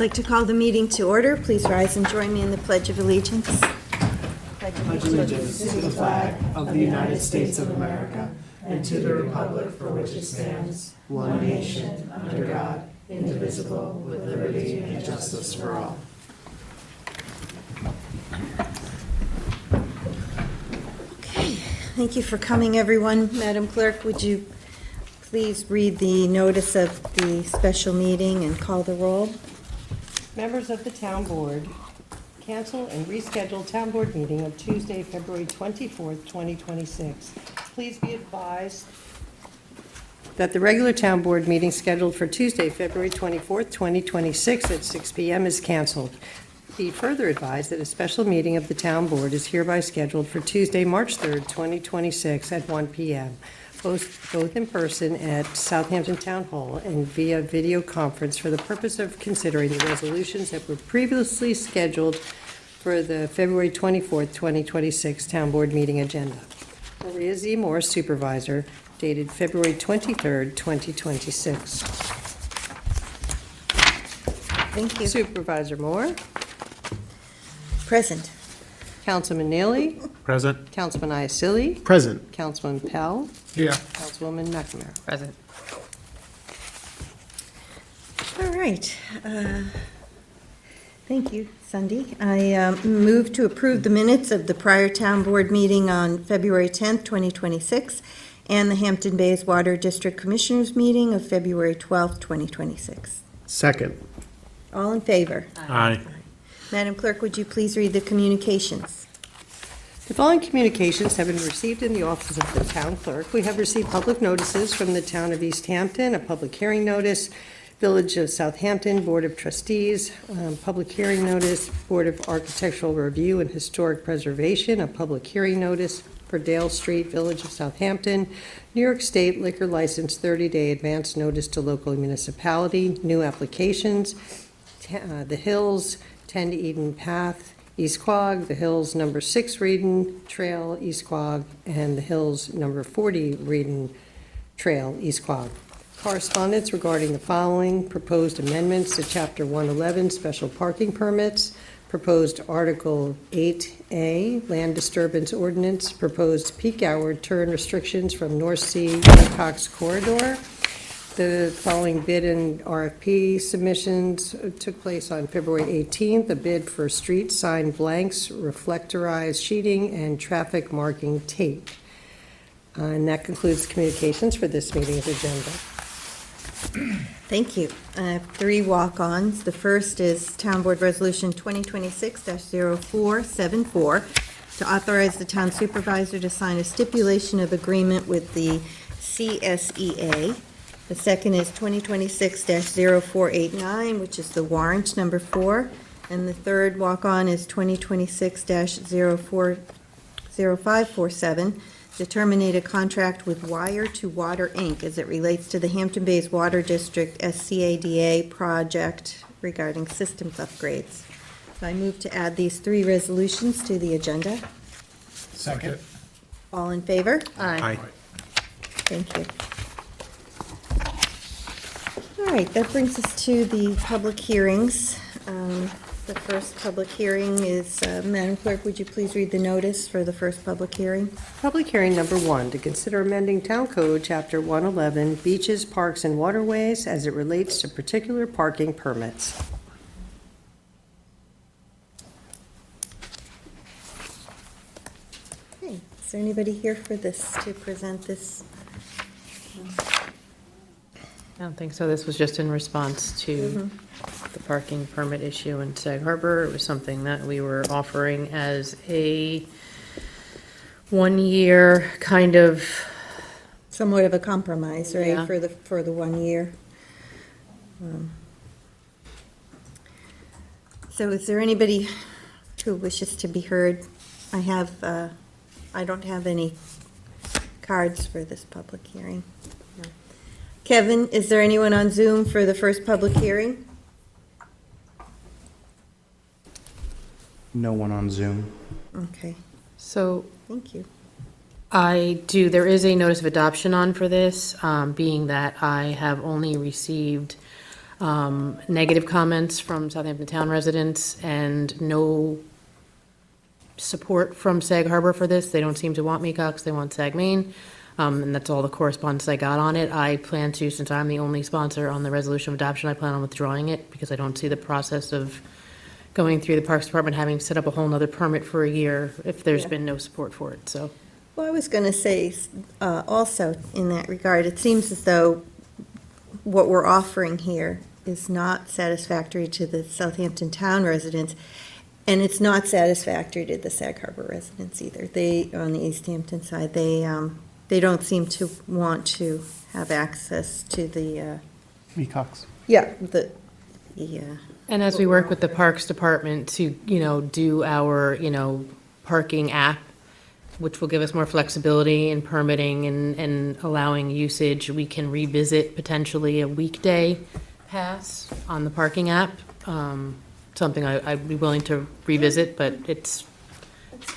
like to call the meeting to order. Please rise and join me in the Pledge of Allegiance. Pledge allegiance to the flag of the United States of America and to the republic for which it stands, one nation, under God, indivisible, with liberty and justice for all. Okay, thank you for coming, everyone. Madam Clerk, would you please read the notice of the special meeting and call the roll? Members of the Town Board, cancel and reschedule Town Board meeting of Tuesday, February 24th, 2026. Please be advised that the regular Town Board meeting scheduled for Tuesday, February 24th, 2026 at 6 p.m. is canceled. Be further advised that a special meeting of the Town Board is hereby scheduled for Tuesday, March 3rd, 2026 at 1 p.m. Both in person at Southampton Town Hall and via video conference for the purpose of considering the resolutions that were previously scheduled for the February 24th, 2026 Town Board meeting agenda. Maria Z. Moore, Supervisor, dated February 23rd, 2026. Thank you. Supervisor Moore, Present. Councilman Neely, Present. Councilman Iacilli, Present. Councilman Pell, Here. Councilwoman McNamara. Present. All right. Thank you, Sunday. I move to approve the minutes of the prior Town Board meeting on February 10th, 2026, and the Hampton Bays Water District Commissioners meeting of February 12th, 2026. Second. All in favor? Aye. Madam Clerk, would you please read the communications? The following communications have been received in the office of the Town Clerk. We have received public notices from the Town of East Hampton, a public hearing notice, Village of Southampton Board of Trustees, public hearing notice, Board of Architectural Review and Historic Preservation, a public hearing notice for Dale Street, Village of Southampton, New York State liquor license 30-day advance notice to local municipality, new applications, The Hills, 10 Eden Path, East Quogue, The Hills number 6 Reedon Trail, East Quogue, and The Hills number 40 Reedon Trail, East Quogue. Correspondence regarding the following: proposed amendments to Chapter 111, special parking permits, proposed Article 8A, land disturbance ordinance, proposed peak hour turn restrictions from North Sea Wilcox corridor. The following bid and RFP submissions took place on February 18th. A bid for street sign blanks, reflectorized sheeting, and traffic marking tape. And that concludes communications for this meeting's agenda. Thank you. I have 3 walk-ons. The first is Town Board Resolution 2026-0474 to authorize the Town Supervisor to sign a stipulation of agreement with the CSEA. The second is 2026-0489, which is the warrant number 4. And the third walk-on is 2026-0547, to terminate a contract with Wire to Water, Inc. as it relates to the Hampton Bays Water District SCADA project regarding systems upgrades. So I move to add these 3 resolutions to the agenda. Second. All in favor? Aye. Thank you. All right, that brings us to the public hearings. The first public hearing is, Madam Clerk, would you please read the notice for the first public hearing? Public hearing number 1, to consider amending Town Code Chapter 111, beaches, parks, and waterways as it relates to particular parking permits. Okay, is there anybody here for this, to present this? I don't think so. This was just in response to the parking permit issue in Sag Harbor. It was something that we were offering as a 1-year kind of, Somewhat of a compromise, right, Yeah. for the 1 year. So is there anybody who wishes to be heard? I don't have any cards for this public hearing. No. Kevin, is there anyone on Zoom for the first public hearing? No one on Zoom. Okay, so thank you. there is a notice of adoption on for this, being that I have only received negative comments from Southampton Town residents and no support from Sag Harbor for this. They don't seem to want Mecox, they want Sag Main. And that's all the correspondence I got on it. I plan to, since I'm the only sponsor on the resolution of adoption, I plan on withdrawing it because I don't see the process of going through the Parks Department, having set up a whole nother permit for a year if there's Yeah. been no support for it, so. Well, I was going to say, also in that regard, it seems as though what we're offering here is not satisfactory to the Southampton Town residents, and it's not satisfactory to the Sag Harbor residents either. They, on the East Hampton side, they don't seem to want to have access to the, Mecox. And as we work with the Parks Department to, do our, parking app, which will give us more flexibility in permitting and allowing usage, we can revisit potentially a weekday pass on the parking app. Something I'd be willing to revisit, but it's,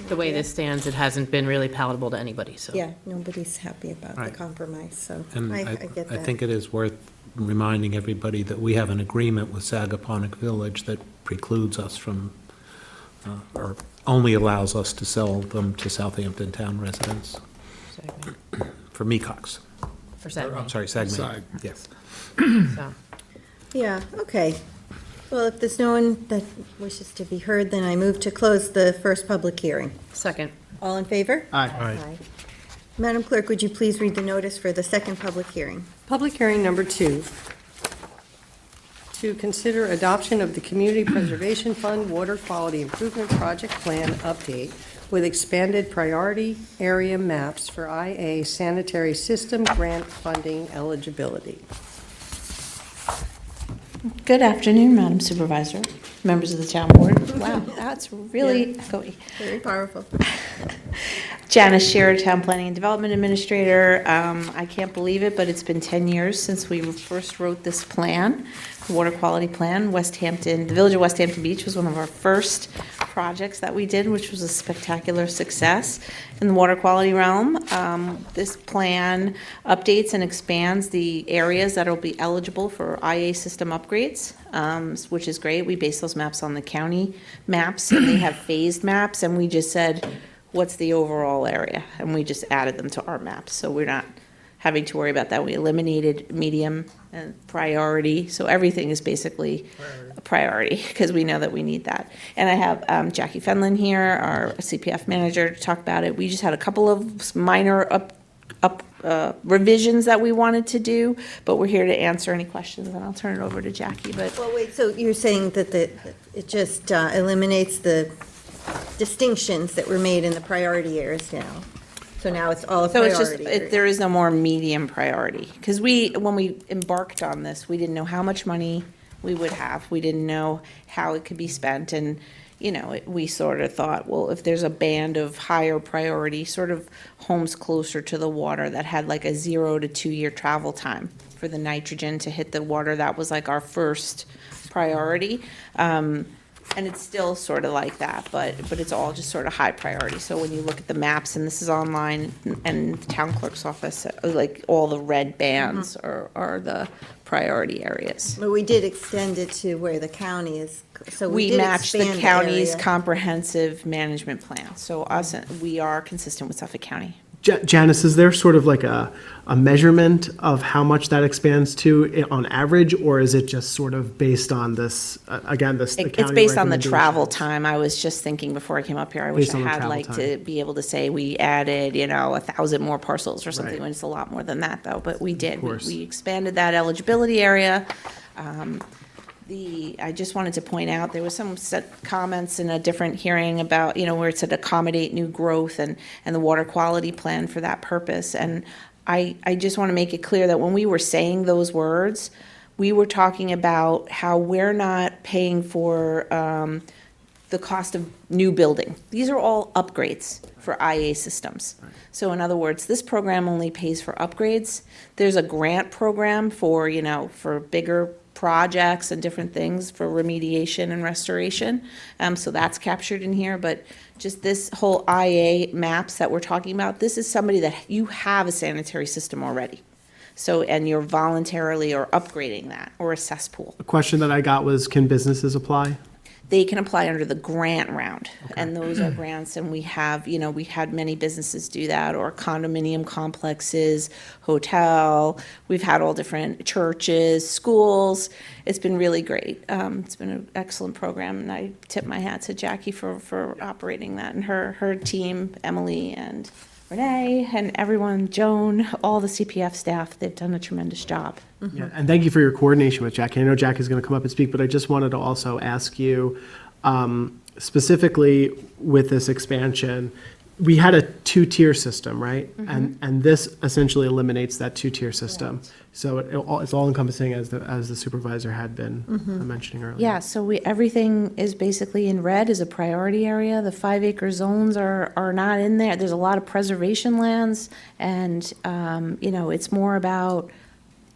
the way this stands, it hasn't been really palatable to anybody, so. Yeah, nobody's happy about the Right. compromise, so And I I get I that. think it is worth reminding everybody that we have an agreement with Sagaponic Village that precludes us from, or only allows us to sell them to Southampton Town residents for Mecox. For Sag Main. I'm sorry, Sagman. Sag. Yes. So. Yeah, okay. Well, if there's no one that wishes to be heard, then I move to close the first public hearing. Second. All in favor? Aye. Madam Clerk, would you please read the notice for the second public hearing? Public hearing number 2, to consider adoption of the Community Preservation Fund Water Quality Improvement Project Plan update with expanded priority area maps for IA sanitary system grant funding eligibility. Good afternoon, Madam Supervisor, members of the town board. Wow, that's really echoey. Very powerful. Janice Shearer, Town Planning and Development Administrator. I can't believe it, but it's been 10 years since we first wrote this plan, the water quality plan. West Hampton, the Village of West Hampton Beach was one of our first projects that we did, which was a spectacular success in the water quality realm. This plan updates and expands the areas that will be eligible for IA system upgrades, which is great. We base those maps on the county maps, and they have phased maps, and we just said, what's the overall area? And we just added them to our maps, so we're not having to worry about that. We eliminated medium and priority, so everything is basically a priority, because we know that we need that. And I have Jackie Fenlon here, our CPF manager, to talk about it. We just had a couple of minor revisions that we wanted to do, but we're here to answer any questions, and I'll turn it over to Jackie. But Well, wait, so you're saying that it just eliminates the distinctions that were made in the priority areas now? So now it's all a so it's priority just, area? there is no more medium priority, because when we embarked on this, we didn't know how much money we would have. We didn't know how it could be spent, and, we sort of thought, well, if there's a band of higher priority, sort of homes closer to the water that had like a 0 to 2 year travel time for the nitrogen to hit the water, that was like our first priority. And it's still sort of like that, but it's all just sort of high priority. So when you look at the maps, and this is online, and the town clerk's office, like all the red bands are the priority areas. But we did extend it to where the county is, so we We did match the expand county's area. comprehensive management plan. So we are consistent with Suffolk County. Janice, is there sort of like a measurement of how much that expands to on average, or is it just sort of based on this, again, the It's county based on the travel recommendations? time. I was just thinking before I came up here, I wish Based I on the had travel like time. to be able to say we added, 1,000 more parcels or something, Right. when it's a lot more than that though, but we did. course. We expanded that eligibility area. I just wanted to point out, there was some set comments in a different hearing about, where it said accommodate new growth and the water quality plan for that purpose. And I just want to make it clear that when we were saying those words, we were talking about how we're not paying for the cost of new building. These are all upgrades for IA systems. So in other words, this program only pays for upgrades. There's a grant program for, for bigger projects and different things for remediation and restoration. So that's captured in here, but just this whole IA maps that we're talking about, this is somebody that you have a sanitary system already. So, and you're voluntarily or upgrading that, or a cesspool. A question that I got was, can businesses apply? They can apply under the grant round, and those are grants, and we have, we had many businesses do that, or condominium complexes, hotel, we've had all different churches, schools. It's been really great. It's been an excellent program, and I tip my hat to Jackie for operating that, and her team, Emily and Renee, and everyone, Joan, all the CPF staff, they've done a tremendous job. Yeah, and thank you for your coordination with Jackie. I know Jackie's going to come up and speak, but I just wanted to also ask you, specifically with this expansion, we had a two-tier system, right? And this essentially eliminates that two-tier system. So it's all encompassing, as the supervisor had been mentioning earlier. Yeah, so everything is basically in red as a priority area. The 5-acre zones are not in there. There's a lot of preservation lands, and, it's more about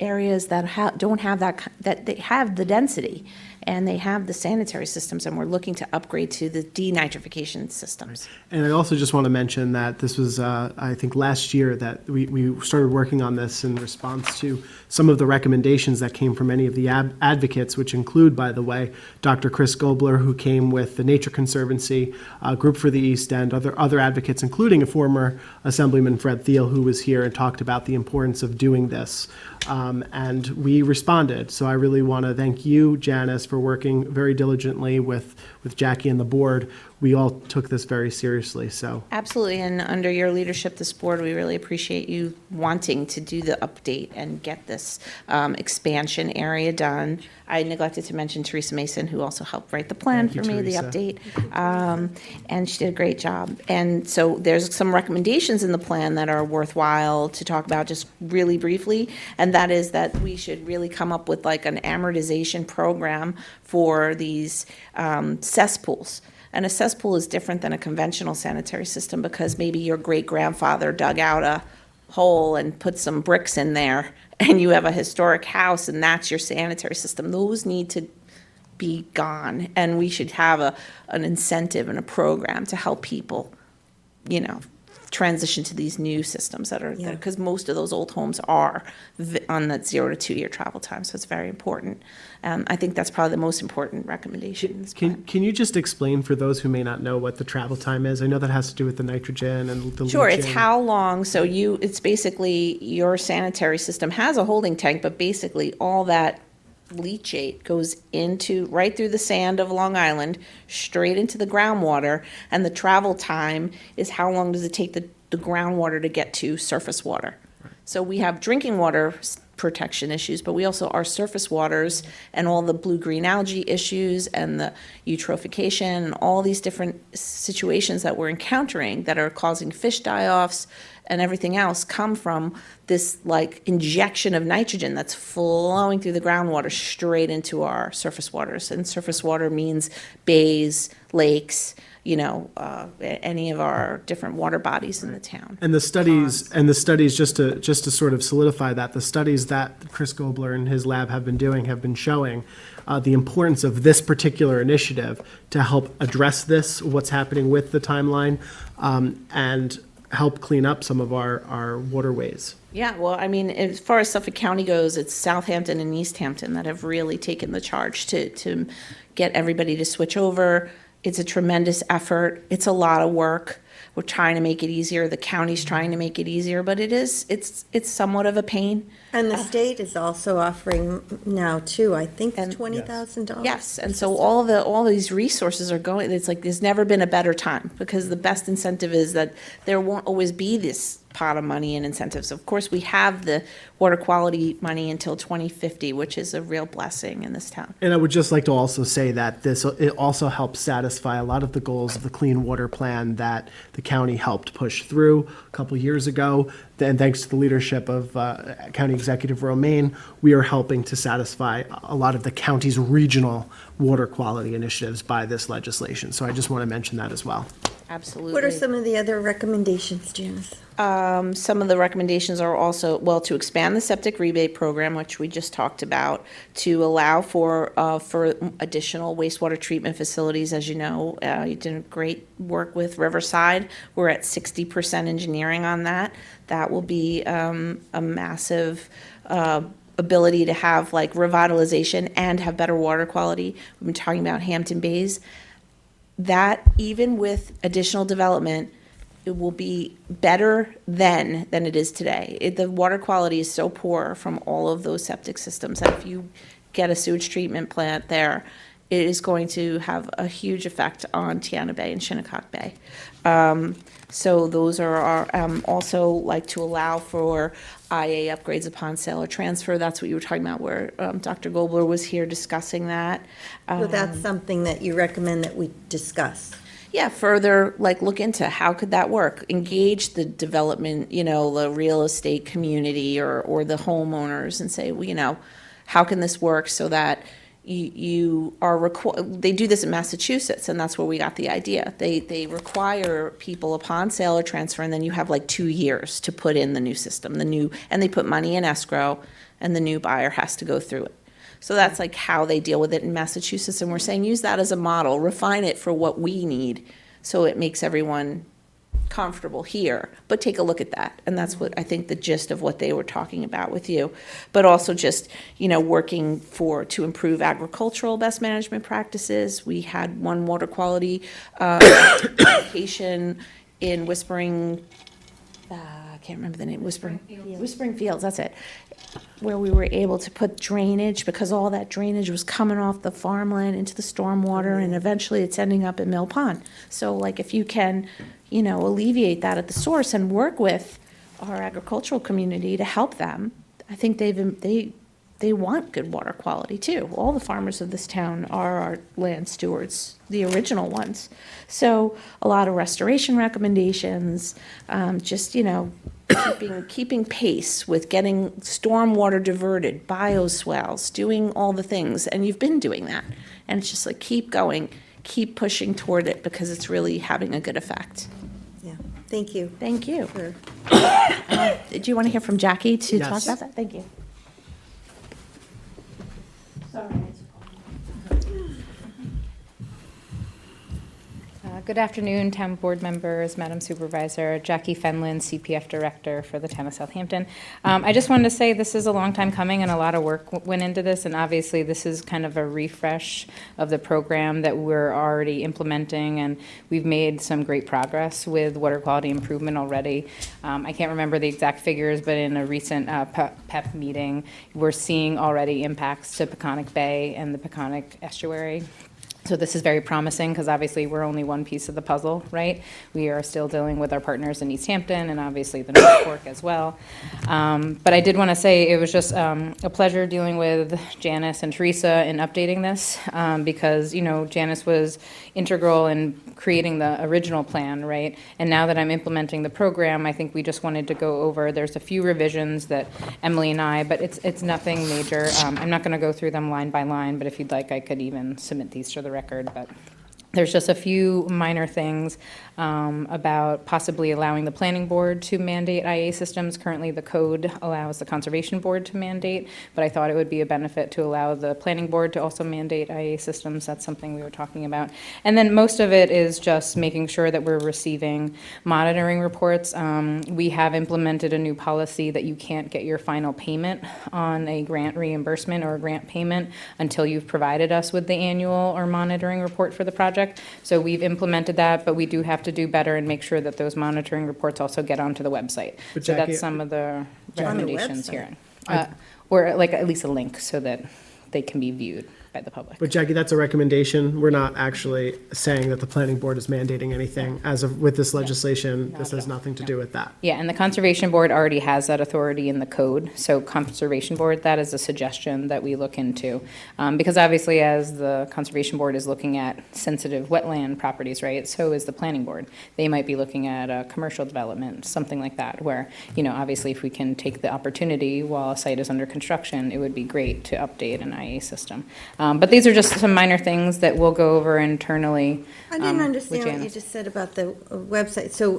areas that don't have that they have the density, and they have the sanitary systems, and we're looking to upgrade to the denitrification systems. And I also just want to mention that this was, I think, last year that we started working on this in response to some of the recommendations that came from many of the advocates, which include, by the way, Dr. Chris Gobler, who came with the Nature Conservancy, Group for the East End, other advocates, including a former Assemblyman Fred Thiel, who was here and talked about the importance of doing this. And we responded. So I really want to thank you, Janice, for working very diligently with Jackie and the board. We all took this very seriously, so. Absolutely, and under your leadership, this board, we really appreciate you wanting to do the update and get this expansion area done. I neglected to mention Teresa Mason, who also helped write the plan Thank for you, me, the Teresa. update. And she did a great job. And so there's some recommendations in the plan that are worthwhile to talk about just really briefly, and that is that we should really come up with like an amortization program for these cesspools. And a cesspool is different than a conventional sanitary system because maybe your great-grandfather dug out a hole and put some bricks in there, and you have a historic house, and that's your sanitary system. Those need to be gone, and we should have an incentive and a program to help people, transition to these new systems that are there, because most of those old homes are on that 0 to 2 year travel time, so it's very important. I think that's probably the most important recommendation in this plan. Can you just explain for those who may not know what the travel time is? I know that has to do with the nitrogen and the Sure, it's leaching. how long, so it's basically your sanitary system has a holding tank, but basically all that leachate goes right through the sand of Long Island, straight into the groundwater, and the travel time is how long does it take the groundwater to get to surface water. So we have drinking water protection issues, but we also, our surface waters and all the blue-green algae issues and the eutrophication and all these different situations that we're encountering that are causing fish die-offs and everything else come from this like injection of nitrogen that's flowing through the groundwater straight into our surface waters. And surface water means bays, lakes, any of our different water bodies in the town. And the studies, just to sort of solidify that, the studies that Chris Gobler and his lab have been showing the importance of this particular initiative to help address this, what's happening with the timeline, and help clean up some of our waterways. Yeah, well, I mean, as far as Suffolk County goes, it's Southampton and East Hampton that have really taken the charge to get everybody to switch over. It's a tremendous effort. It's a lot of work. We're trying to make it easier. The county's trying to make it easier, but it's somewhat of a pain. And the state is also offering now too, I think, And- $20,000. Yes, and so all these resources are going, it's like there's never been a better time, because the best incentive is that there won't always be this pot of money and incentives. Of course, we have the water quality money until 2050, which is a real blessing in this town. And I would just like to also say that it also helps satisfy a lot of the goals of the Clean Water Plan that the county helped push through a couple years ago. And thanks to the leadership of County Executive Romaine, we are helping to satisfy a lot of the county's regional water quality initiatives by this legislation. So I just want to mention that as well. absolutely. What are some of the other recommendations, Janice? Some of the recommendations are also, well, to expand the septic rebate program, which we just talked about, to allow for additional wastewater treatment facilities. As you know, you did great work with Riverside. We're at 60% engineering on that. That will be a massive ability to have like revitalization and have better water quality. We've been talking about Hampton Bays. That, even with additional development, it will be better then than it is today. The water quality is so poor from all of those septic systems that if you get a sewage treatment plant there, it is going to have a huge effect on Tiana Bay and Shinnecock Bay. So those are our, also like to allow for IA upgrades upon sale or transfer. That's what you were talking about, where Dr. Gobler was here discussing that. So that's something that you recommend that we discuss. Yeah, further, like, look into how could that work? Engage the development, the real estate community or the homeowners and say, well, how can this work so that you are they do this in Massachusetts, and that's where we got the idea. They require people upon sale or transfer, and then you have like 2 years to put in the new system, and they put money in escrow, and the new buyer has to go through it. So that's like how they deal with it in Massachusetts, and we're saying use that as a model, refine it for what we need, so it makes everyone comfortable here, but take a look at that. And that's what I think the gist of what they were talking about with you. But also just, working to improve agricultural best management practices. We had one water quality application in Whispering, I can't remember the name, Whispering Fields, that's it, where we were able to put drainage, because all that drainage was coming off the farmland into the stormwater, and eventually it's ending up in Mill Pond. So like if you can, alleviate that at the source and work with our agricultural community to help them, I think they want good water quality too. All the farmers of this town are our land stewards, the original ones. So a lot of restoration recommendations, just, keeping pace with getting stormwater diverted, bioswales, doing all the things. And you've been doing that. And it's just like, keep going, keep pushing toward it, because it's really having a good effect. Yeah, thank you. Thank you. For- Did you want to hear from Jackie to talk Yes. about that? Thank you. Good afternoon, town board members, Madam Supervisor, Jackie Fenlon, CPF Director for the town of Southampton. I just wanted to say this is a long time coming, and a lot of work went into this, and obviously this is kind of a refresh of the program that we're already implementing, and we've made some great progress with water quality improvement already. I can't remember the exact figures, but in a recent PEP meeting, we're seeing already impacts to Peconic Bay and the Peconic Estuary. So this is very promising, because obviously we're only one piece of the puzzle, right? We are still dealing with our partners in East Hampton and obviously the North Fork as well. But I did want to say it was just a pleasure dealing with Janice and Teresa in updating this, because, Janice was integral in creating the original plan, right? And now that I'm implementing the program, I think we just wanted to go over, there's a few revisions that Emily and I, but it's nothing major. I'm not going to go through them line by line, but if you'd like, I could even submit these to the record, but there's just a few minor things about possibly allowing the planning board to mandate IA systems. Currently, the code allows the conservation board to mandate, but I thought it would be a benefit to allow the planning board to also mandate IA systems. That's something we were talking about. And then most of it is just making sure that we're receiving monitoring reports. We have implemented a new policy that you can't get your final payment on a grant reimbursement or a grant payment until you've provided us with the annual or monitoring report for the project. So we've implemented that, but we do have to do better and make sure that those monitoring reports also get onto the website. But So Jackie, that's some of the recommendations website. here. Or like at least a link so that they can be viewed by the public. But Jackie, that's a recommendation. We're not actually saying that the planning board is mandating anything. As of, with this legislation, this has nothing to do with that. Yeah, and the Conservation Board already has that authority in the code. So Conservation Board, that is a suggestion that we look into. Because obviously as the Conservation Board is looking at sensitive wetland properties, right, so is the Planning Board. They might be looking at a commercial development, something like that, where, obviously if we can take the opportunity while a site is under construction, it would be great to update an IA system. But these are just some minor things that we'll go over internally. I didn't with understand what you Janice. just said about the website. So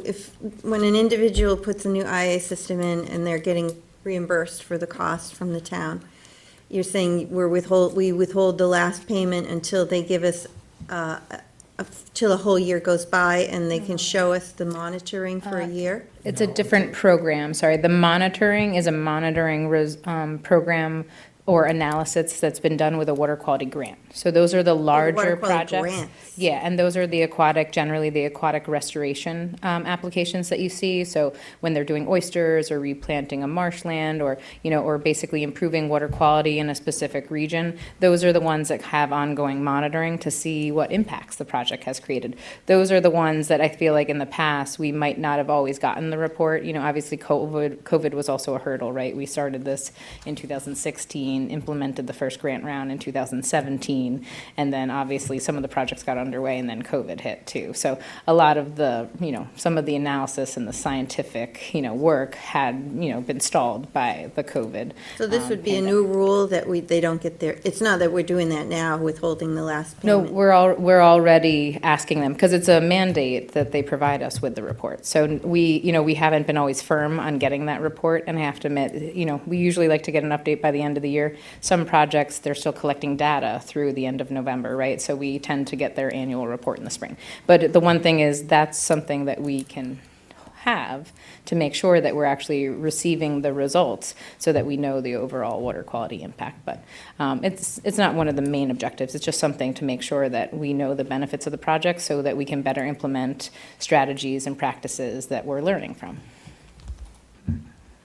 when an individual puts a new IA system in and they're getting reimbursed for the cost from the town, you're saying we withhold the last payment until they give us, till a whole year goes by and they can show us the monitoring for a year? It's a different program, sorry. The monitoring is a monitoring program or analysis that's been done with a water quality grant. So those are the larger water quality projects. grants. Yeah, and those are generally the aquatic restoration applications that you see. So when they're doing oysters or replanting a marshland or, or basically improving water quality in a specific region, those are the ones that have ongoing monitoring to see what impacts the project has created. Those are the ones that I feel like in the past, we might not have always gotten the report. Obviously COVID was also a hurdle, right? We started this in 2016, implemented the first grant round in 2017. And then obviously some of the projects got underway and then COVID hit too. So a lot of the, some of the analysis and the scientific, work had, been stalled by the COVID. So this would be a new rule that they don't get their, it's not that we're doing that now, withholding the last No, payment? we're already asking them, because it's a mandate that they provide us with the report. So we haven't been always firm on getting that report, and I have to admit, we usually like to get an update by the end of the year. Some projects, they're still collecting data through the end of November, right? So we tend to get their annual report in the spring. But the one thing is, that's something that we can have to make sure that we're actually receiving the results so that we know the overall water quality impact. But it's not one of the main objectives. It's just something to make sure that we know the benefits of the project so that we can better implement strategies and practices that we're learning from.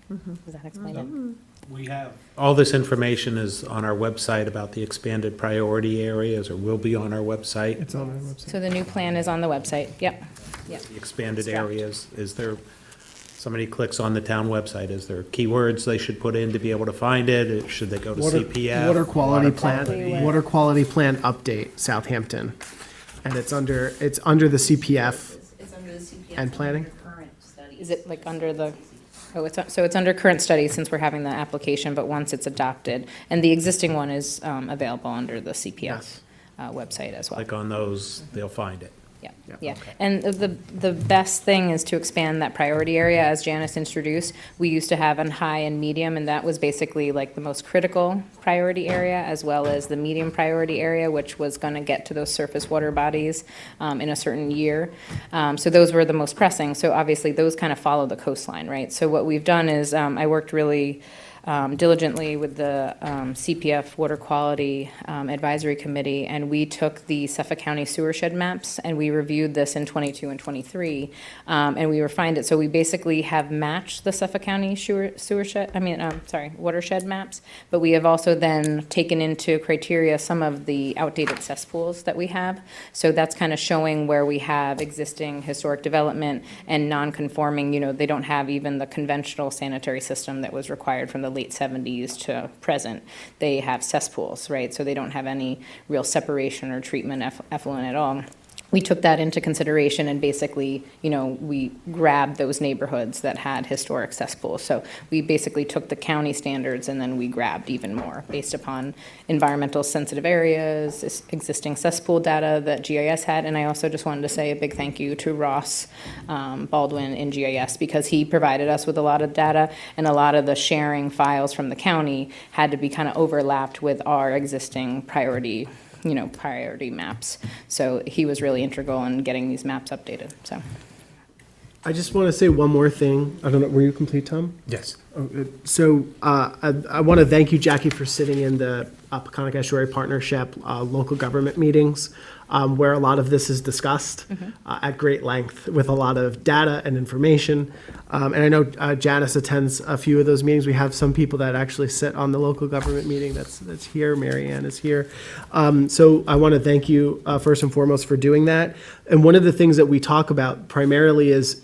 Does that explain it? We have. All this information is on our website about the expanded priority areas, or will be on our website. It's on our website. So the new plan is on the website. Yep. The expanded It's draft. areas, is there, somebody clicks on the town website, is there keywords they should put in to be able to find it? Should they go to CPF? Water quality Exactly plan, what- water quality plan update, Southampton. And it's under the CPF and planning? Is it like under the, so it's under current study since we're having the application, but once it's adopted, and the existing one is available under the CPF Yes. website as well. Click on those, they'll find it. Yeah. And the best thing is to expand that priority area, as Janice introduced. We used to have a high and medium, and that was basically like the most critical priority area, as well as the medium priority area, which was going to get to those surface water bodies in a certain year. So those were the most pressing. So obviously, those kind of follow the coastline, right? So what we've done is I worked really diligently with the CPF Water Quality Advisory Committee, and we took the Suffolk County sewershed maps, and we reviewed this in 22 and 23, and we refined it. So we basically have matched the Suffolk County watershed maps, but we have also then taken into criteria some of the outdated cesspools that we have. So that's kind of showing where we have existing historic development and non-conforming, they don't have even the conventional sanitary system that was required from the late 70s to present. They have cesspools, right? So they don't have any real separation or treatment effluent at all. We took that into consideration and basically, we grabbed those neighborhoods that had historic cesspools. So we basically took the county standards and then we grabbed even more based upon environmental sensitive areas, existing cesspool data that GIS had. And I also just wanted to say a big thank you to Ross Baldwin in GIS, because he provided us with a lot of data, and a lot of the sharing files from the county had to be kind of overlapped with our existing priority maps. So he was really integral in getting these maps updated, so. I just want to say one more thing. I don't know, were you complete, Tom? Yes. So I want to thank you, Jackie, for sitting in the Peconic Estuary Partnership local government meetings, where a lot of this is discussed at great length with a lot of data and information. And I know Janice attends a few of those meetings. We have some people that actually sit on the local government meeting that's here. Mary Ann is here. So I want to thank you first and foremost for doing that. And one of the things that we talk about primarily is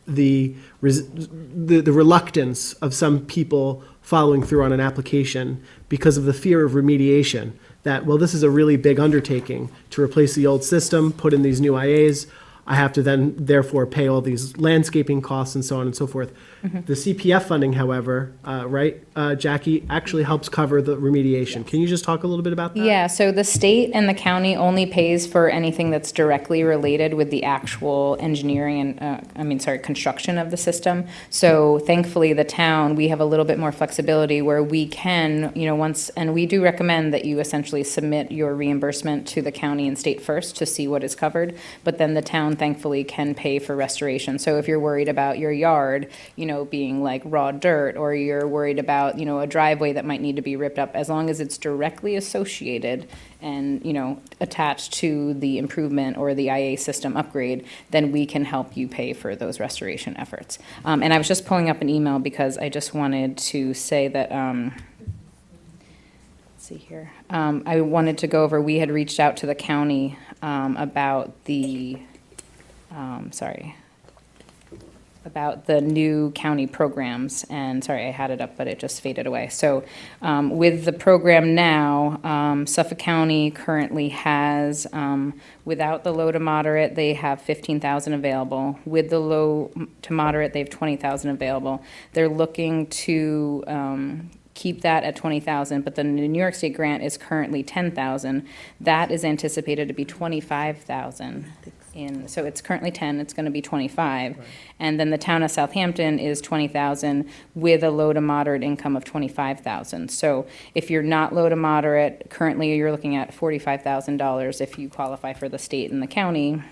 the reluctance of some people following through on an application because of the fear of remediation. That, well, this is a really big undertaking to replace the old system, put in these new IAs. I have to then therefore pay all these landscaping costs and so on and so forth. The CPF funding, however, right, Jackie, actually helps cover the remediation. Can you just talk a little bit about that? Yeah, so the state and the county only pays for anything that's directly related with the actual engineering and, construction of the system. So thankfully, the town, we have a little bit more flexibility where we can, and we do recommend that you essentially submit your reimbursement to the county and state first to see what is covered, but then the town thankfully can pay for restoration. So if you're worried about your yard, being like raw dirt, or you're worried about, a driveway that might need to be ripped up, as long as it's directly associated and, attached to the improvement or the IA system upgrade, then we can help you pay for those restoration efforts. And I was just pulling up an email because I just wanted to say that, let's see here. I wanted to go over, we had reached out to the county about the, about the new county programs, and sorry, I had it up, but it just faded away. So with the program now, Suffolk County currently has, without the low to moderate, they have 15,000 available. With the low to moderate, they have 20,000 available. They're looking to keep that at 20,000, but the New York State grant is currently 10,000. That is anticipated to be 25,000. So it's currently 10, it's going to be 25. Right. And then the town of Southampton is 20,000 with a low to moderate income of 25,000. So if you're not low to moderate, currently you're looking at $45,000 if you qualify for the state and the county.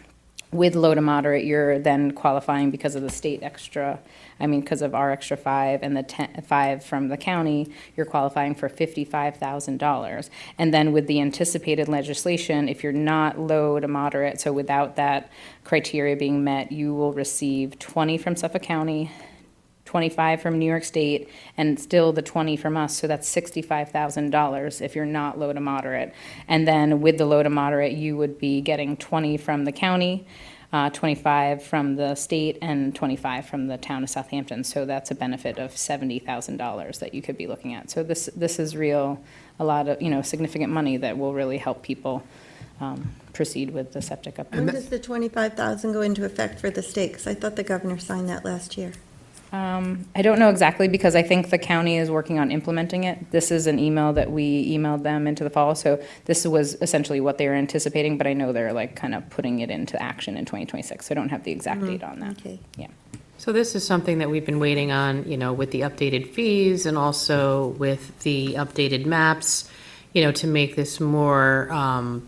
With low to moderate, you're then qualifying because of the state extra, because of our extra 5 and the 5 from the county, you're qualifying for $55,000. And then with the anticipated legislation, if you're not low to moderate, so without that criteria being met, you will receive 20 from Suffolk County, 25 from New York State, and still the 20 from us, so that's $65,000 if you're not low to moderate. And then with the low to moderate, you would be getting 20 from the county, 25 from the state, and 25 from the town of Southampton. So that's a benefit of $70,000 that you could be looking at. So this is a lot of, significant money that will really help people proceed with the septic upgrade. When does the 25,000 go into effect for the state? Because I thought the governor signed that last year. I don't know exactly because I think the county is working on implementing it. This is an email that we emailed them into the fall, so this was essentially what they were anticipating, but I know they're like kind of putting it into action in 2026, so I don't have the exact date on that. Okay. Yeah. So this is something that we've been waiting on, with the updated fees and also with the updated maps, to make this more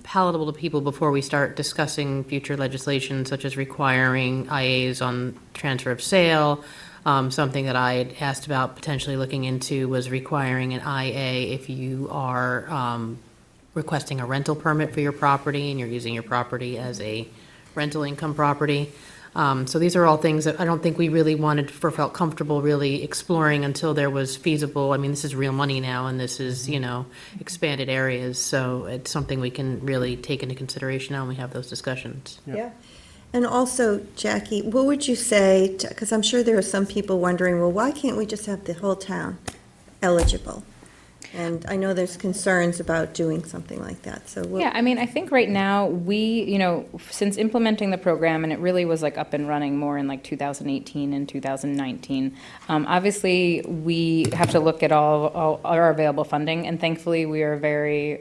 palatable to people before we start discussing future legislation such as requiring IAs on transfer of sale. Something that I had asked about potentially looking into was requiring an IA if you are requesting a rental permit for your property and you're using your property as a rental income property. So these are all things that I don't think we really felt comfortable really exploring until there was feasible. This is real money now, and this is, expanded areas. So it's something we can really take into consideration now when we have those discussions. Yeah. And also, Jackie, what would you say, because I'm sure there are some people wondering, well, why can't we just have the whole town eligible? And I know there's concerns about doing something like that, so. Yeah, I think right now, we, since implementing the program, and it really was like up and running more in like 2018 and 2019, obviously, we have to look at all our available funding, and thankfully, we are very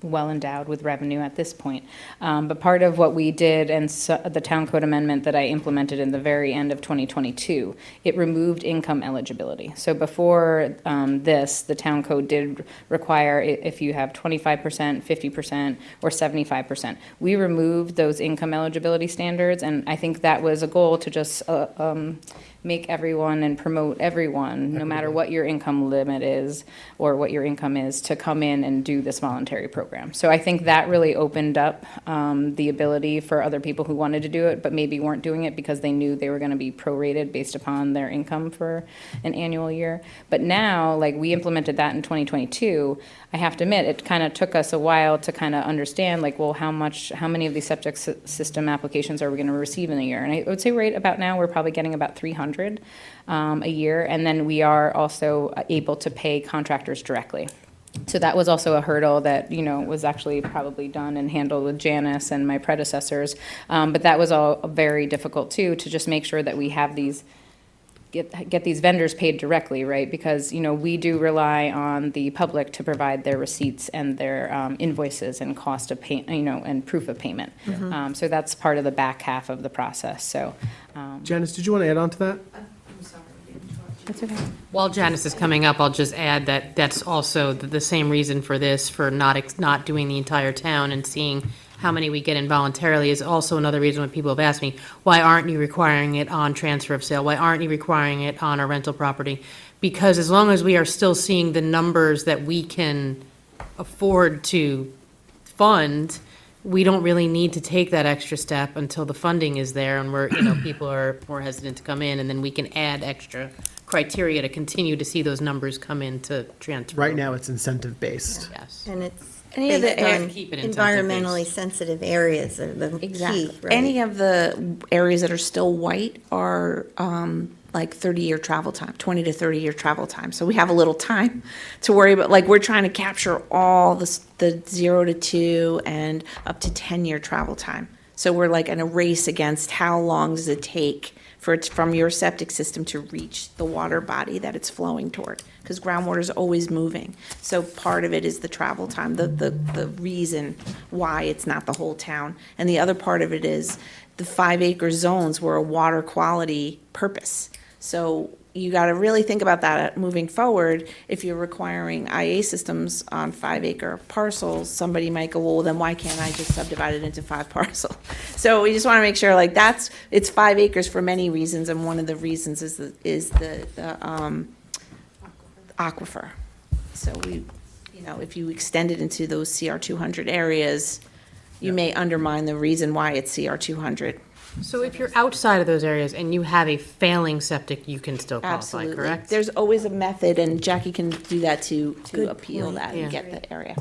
well endowed with revenue at this point. But part of what we did, and the town code amendment that I implemented in the very end of 2022, it removed income eligibility. So before this, the town code did require if you have 25%, 50%, or 75%. We removed those income eligibility standards, and I think that was a goal to just make everyone and promote everyone, no matter what your income limit is or what your income is, to come in and do this voluntary program. So I think that really opened up the ability for other people who wanted to do it, but maybe weren't doing it because they knew they were going to be prorated based upon their income for an annual year. But now, like, we implemented that in 2022. I have to admit, it kind of took us a while to kind of understand, like, well, how many of these septic system applications are we going to receive in a year? And I would say right about now, we're probably getting about 300 a year. And then we are also able to pay contractors directly. So that was also a hurdle that, was actually probably done and handled with Janice and my predecessors. But that was all very difficult too, to just make sure that we have get these vendors paid directly, right? Because, we do rely on the public to provide their receipts and their invoices and cost of pay, and proof of payment. So that's part of the back half of the process, so. Janice, did you want to add on to that? That's okay. While Janice is coming up, I'll just add that that's also the same reason for this, for not doing the entire town and seeing how many we get involuntarily is also another reason when people have asked me, why aren't you requiring it on transfer of sale? Why aren't you requiring it on a rental property? Because as long as we are still seeing the numbers that we can afford to fund, we don't really need to take that extra step until the funding is there and people are more hesitant to come in, and then we can add extra criteria to continue to see those numbers come in to transfer. Right now, it's incentive-based. Yes. And it's Any of the based air- on Keep it incentive-based. environmentally sensitive areas are the Exactly. key, right? Any of the areas that are still white are like 30-year travel time, 20 to 30-year travel time. So we have a little time to worry about, like, we're trying to capture all the 0 to 2 and up to 10-year travel time. So we're like in a race against how long does it take for it from your septic system to reach the water body that it's flowing toward, because groundwater is always moving. So part of it is the travel time, the reason why it's not the whole town. And the other part of it is the 5-acre zones were a water quality purpose. So you got to really think about that moving forward. If you're requiring IA systems on 5-acre parcels, somebody might go, well, then why can't I just subdivide it into 5 parcels? So we just want to make sure, like, it's 5 acres for many reasons, and one of the reasons is the aquifer. So if you extend it into those CR 200 areas, you may undermine the reason why it's CR 200. So if you're outside of those areas and you have a failing septic, you can still qualify, Absolutely. correct? There's always a method, and Jackie can do that to appeal point. that Yeah. and get the area.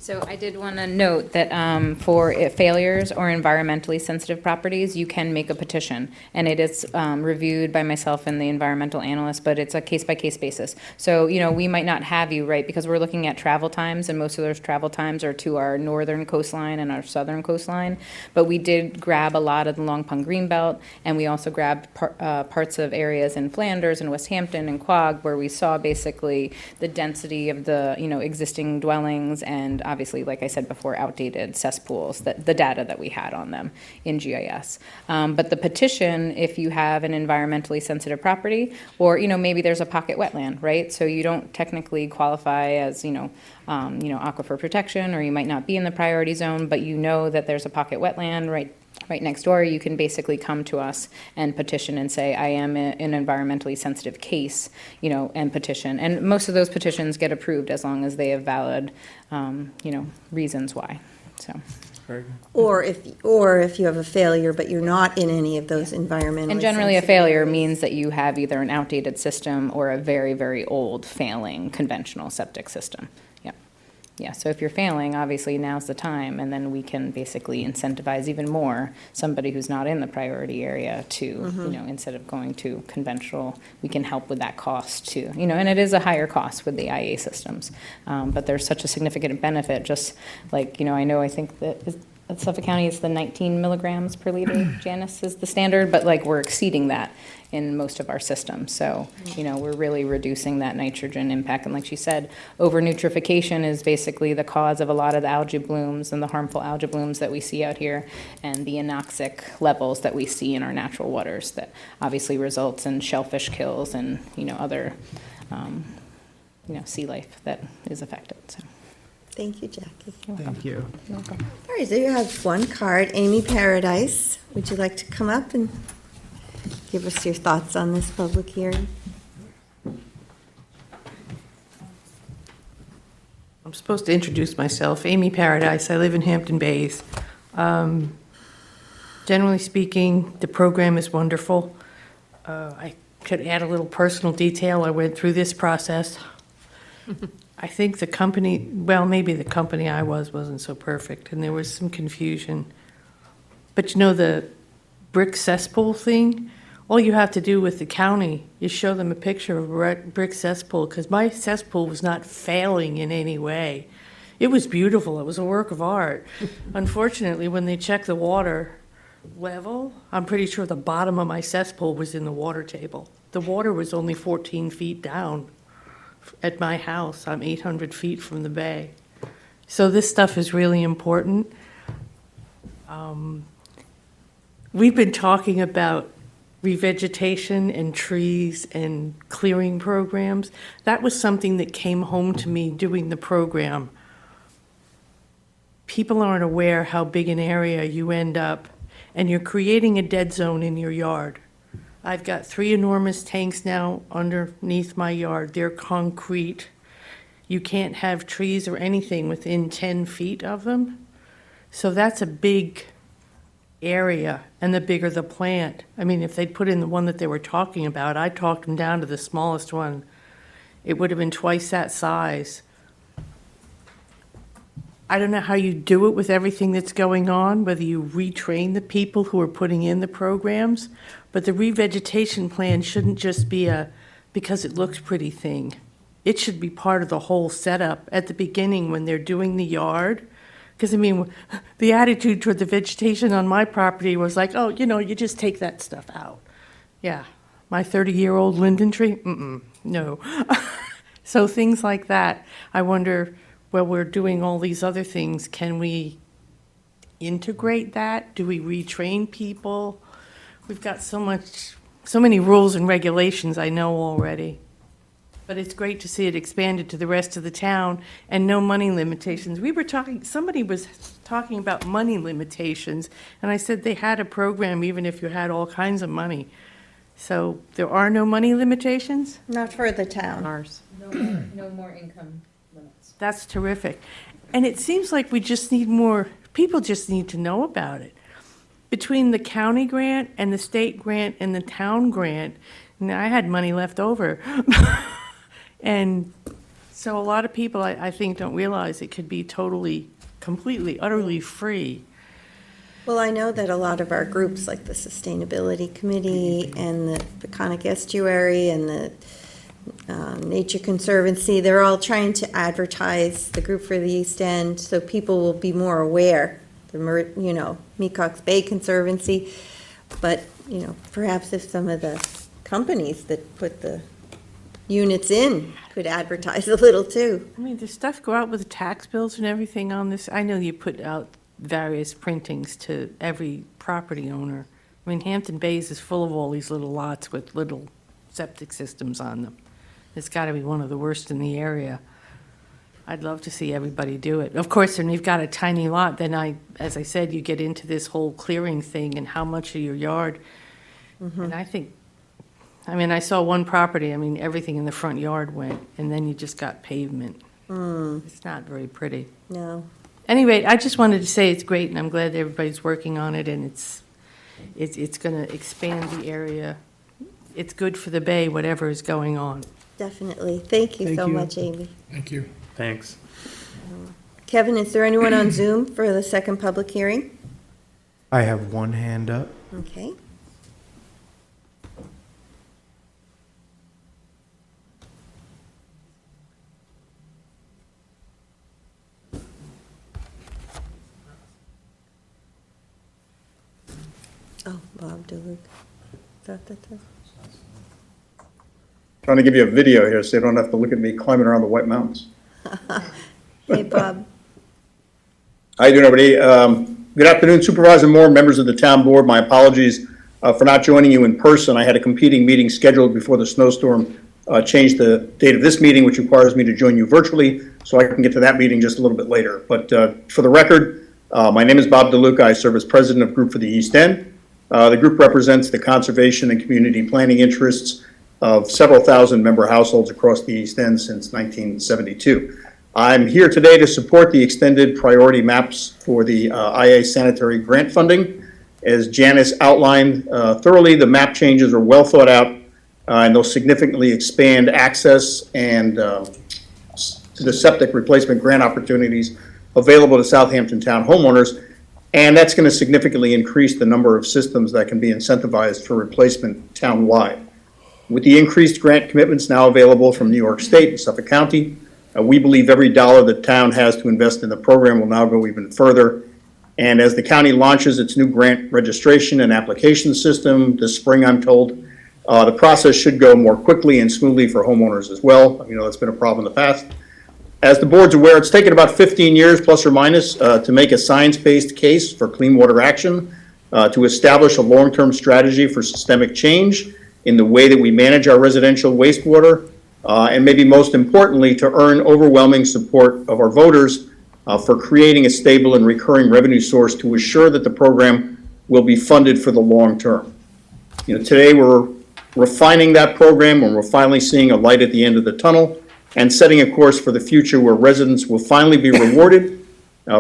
So I did want to note that for failures or environmentally sensitive properties, you can make a petition. And it is reviewed by myself and the environmental analyst, but it's a case-by-case basis. So, we might not have you, right, because we're looking at travel times, and most of those travel times are to our northern coastline and our southern coastline. But we did grab a lot of the Long Pond Greenbelt, and we also grabbed parts of areas in Flanders and West Hampton and Quogue, where we saw basically the density of the, existing dwellings and obviously, like I said before, outdated cesspools, the data that we had on them in GIS. But the petition, if you have an environmentally sensitive property, or, maybe there's a pocket wetland, right? So you don't technically qualify as, aquifer protection, or you might not be in the priority zone, but you know that there's a pocket wetland right next door. You can basically come to us and petition and say, I am an environmentally sensitive case, and petition. And most of those petitions get approved as long as they have valid, reasons why, so. Or if you have a failure, but you're not in any of those environmentally And generally, a sensitive failure areas. means that you have either an outdated system or a very, very old failing conventional septic system. Yeah, so if you're failing, obviously now's the time, and then we can basically incentivize even more somebody who's not in the priority area to, instead of going to conventional, we can help with that cost too. And it is a higher cost with the IA systems, but there's such a significant benefit, just like, I think that at Suffolk County, it's the 19 milligrams per liter, Janice, is the standard, but like we're exceeding that in most of our systems. So, we're really reducing that nitrogen impact. And like she said, over-nutrification is basically the cause of a lot of the algae blooms and the harmful algae blooms that we see out here, and the anoxic levels that we see in our natural waters that obviously results in shellfish kills and, other, sea life that is affected, so. Thank you, Jackie. Thank you. All right, so you have one card, Amy Paradise. Would you like to come up and give us your thoughts on this public hearing? I'm supposed to introduce myself. Amy Paradise. I live in Hampton Bays. Generally speaking, the program is wonderful. I could add a little personal detail. I went through this process. I think the company, maybe the company I wasn't so perfect, and there was some confusion. But the brick cesspool thing all you have to do with the county is show them a picture of a brick cesspool, because my cesspool was not failing in any way. It was beautiful. It was a work of art. Unfortunately, when they checked the water level, I'm pretty sure the bottom of my cesspool was in the water table. The water was only 14 feet down at my house. I'm 800 feet from the bay. So this stuff is really important. We've been talking about revegetation and trees and clearing programs. That was something that came home to me doing the program. People aren't aware how big an area you end up, and you're creating a dead zone in your yard. I've got 3 enormous tanks now underneath my yard. They're concrete. You can't have trees or anything within 10 feet of them. So that's a big area, and the bigger the plant. I mean, if they'd put in the one that they were talking about, I talked them down to the smallest one. It would have been twice that size. I don't know how you do it with everything that's going on, whether you retrain the people who are putting in the programs, but the revegetation plan shouldn't just be a because it looks pretty thing. It should be part of the whole setup at the beginning when they're doing the yard. Because, I mean, the attitude toward the vegetation on my property was like, oh, you just take that stuff out. Yeah, my 30-year-old linden tree, no. So things like that, I wonder, well, we're doing all these other things, can we integrate that? Do we retrain people? We've got so many rules and regulations I know already. But it's great to see it expanded to the rest of the town and no money limitations. Somebody was talking about money limitations, and I said they had a program even if you had all kinds of money. So there are no money limitations? Not for the town. Ours. No more income limits. That's terrific. And it seems like we just need more, people just need to know about it. Between the county grant and the state grant and the town grant, I had money left over. And so a lot of people, I think, don't realize it could be totally, completely, utterly free. Well, I know that a lot of our groups, like the Sustainability Committee and the Peconic Estuary and the Nature Conservancy, they're all trying to advertise the group for the East End so people will be more aware. The Mecox Bay Conservancy, but, perhaps if some of the companies that put the units in could advertise a little too. I mean, does stuff go out with the tax bills and everything on this? I know you put out various printings to every property owner. I mean, Hampton Bays is full of all these little lots with little septic systems on them. It's got to be one of the worst in the area. I'd love to see everybody do it. Of course, when you've got a tiny lot, then as I said, you get into this whole clearing thing and how much of your yard. And I saw one property, everything in the front yard went, and then you just got pavement. It's not very pretty. No. Anyway, I just wanted to say it's great, and I'm glad everybody's working on it, and it's going to expand the area. It's good for the bay, whatever is going on. Definitely. Thank you Thank so you. much, Amy. Thank you. Thanks. Kevin, is there anyone on Zoom for the second public hearing? I have one hand up. Okay. Oh, Bob DeLuca. That's Trying to give you a video here so you don't have to look at me climbing around the White Mountains. Hey, Bob. How you doing, everybody? Good afternoon, Supervisor Moore, members of the town board. My apologies for not joining you in person. I had a competing meeting scheduled before the snowstorm changed the date of this meeting, which requires me to join you virtually, so I can get to that meeting just a little bit later. But for the record, my name is Bob DeLuca. I serve as president of Group for the East End. The group represents the conservation and community planning interests of several thousand member households across the East End since 1972. I'm here today to support the extended priority maps for the IA sanitary grant funding. As Janice outlined thoroughly, the map changes are well thought out and they'll significantly expand access and to the septic replacement grant opportunities available to Southampton town homeowners. And that's going to significantly increase the number of systems that can be incentivized for replacement townwide. With the increased grant commitments now available from New York State and Suffolk County, we believe every dollar the town has to invest in the program will now go even further. And as the county launches its new grant registration and application system this spring, I'm told, the process should go more quickly and smoothly for homeowners as well. You know, that's been a problem in the past. As the board's aware, it's taken about 15 years, plus or minus, to make a science-based case for clean water action, to establish a long-term strategy for systemic change in the way that we manage our residential wastewater, and maybe most importantly, to earn overwhelming support of our voters for creating a stable and recurring revenue source to assure that the program will be funded for the long term. You know, today we're refining that program, and we're finally seeing a light at the end of the tunnel and setting a course for the future where residents will finally be rewarded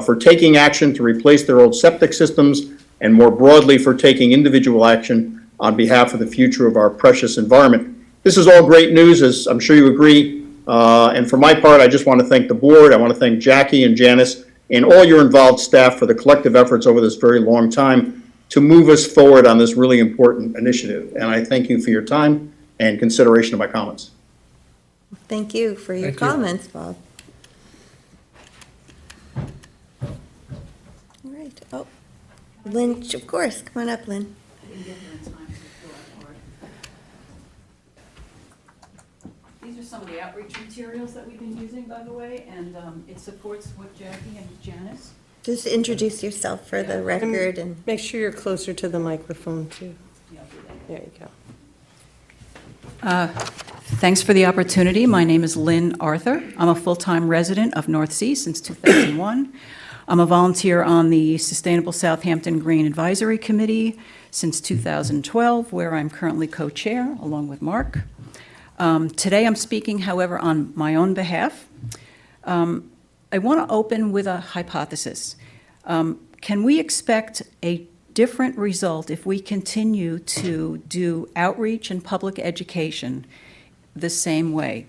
for taking action to replace their old septic systems, and more broadly for taking individual action on behalf of the future of our precious environment. This is all great news, as I'm sure you agree. And for my part, I just want to thank the board. I want to thank Jackie and Janice and all your involved staff for the collective efforts over this very long time to move us forward on this really important initiative. And I thank you for your time and consideration of my comments. Thank you for your Thank you. comments, Bob. All right, oh, Lynn, of course, come on up, Lynn. These are some of the outreach materials that we've been using, by the way, and it supports what Jackie and Janice. Just introduce yourself for the record and. Make sure you're closer to the microphone, too. Yeah, I'll do that. There you go. Thanks for the opportunity. My name is Lynn Arthur. I'm a full-time resident of North Sea since 2001. I'm a volunteer on the Sustainable Southampton Green Advisory Committee since 2012, where I'm currently co-chair along with Mark. Today I'm speaking, however, on my own behalf. I want to open with a hypothesis. Can we expect a different result if we continue to do outreach and public education the same way?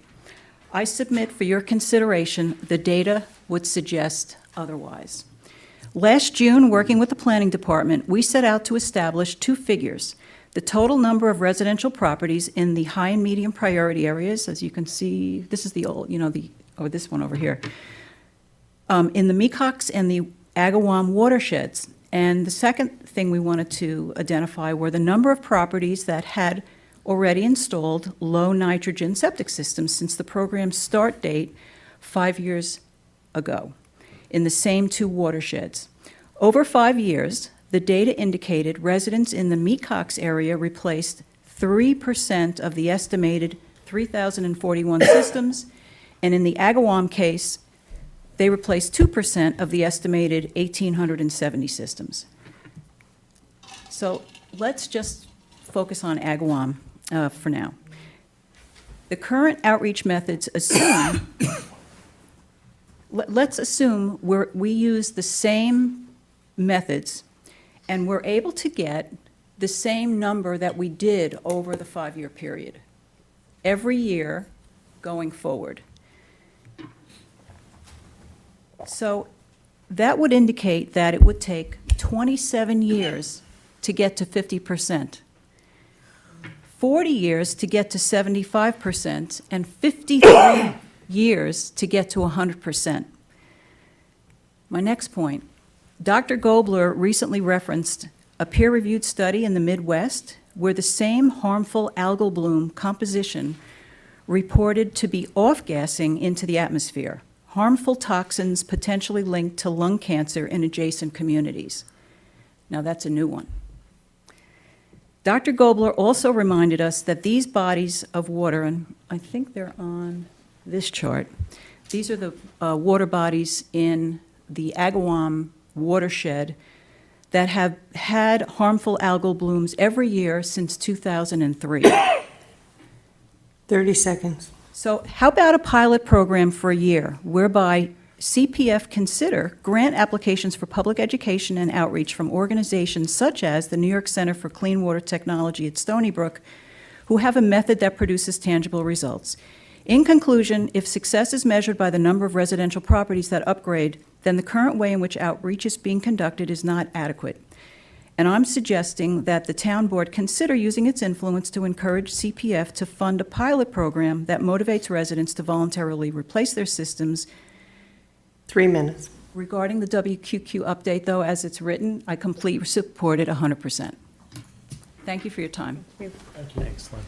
I submit for your consideration, the data would suggest otherwise. Last June, working with the Planning Department, we set out to establish two figures: the total number of residential properties in the high and medium priority areas, as you can see, this is the old, this one over here, in the Mecox and the Agawam watersheds. And the second thing we wanted to identify were the number of properties that had already installed low nitrogen septic systems since the program's start date 5 years ago in the same two watersheds. Over 5 years, the data indicated residents in the Mecox area replaced 3% of the estimated 3,041 systems, and in the Agawam case, they replaced 2% of the estimated 1,870 systems. So let's just focus on Agawam for now. The current outreach methods assume, let's assume we use the same methods and we're able to get the same number that we did over the 5-year period, every year going forward. So that would indicate that it would take 27 years to get to 50%, 40 years to get to 75%, and 53 years to get to 100%. My next point, Dr. Gobler recently referenced a peer-reviewed study in the Midwest where the same harmful algal bloom composition reported to be off-gassing into the atmosphere, harmful toxins potentially linked to lung cancer in adjacent communities. Now that's a new one. Dr. Gobler also reminded us that these bodies of water, and I think they're on this chart, these are the water bodies in the Agawam watershed that have had harmful algal blooms every year since 2003. 30 seconds. So how about a pilot program for a year whereby CPF consider grant applications for public education and outreach from organizations such as the New York Center for Clean Water Technology at Stony Brook, who have a method that produces tangible results. In conclusion, if success is measured by the number of residential properties that upgrade then the current way in which outreach is being conducted is not adequate. And I'm suggesting that the town board consider using its influence to encourage CPF to fund a pilot program that motivates residents to voluntarily replace their systems. 3 minutes. Regarding the WQQ update, though, as it's written, I completely support it 100%. Thank you for your time. Excellent.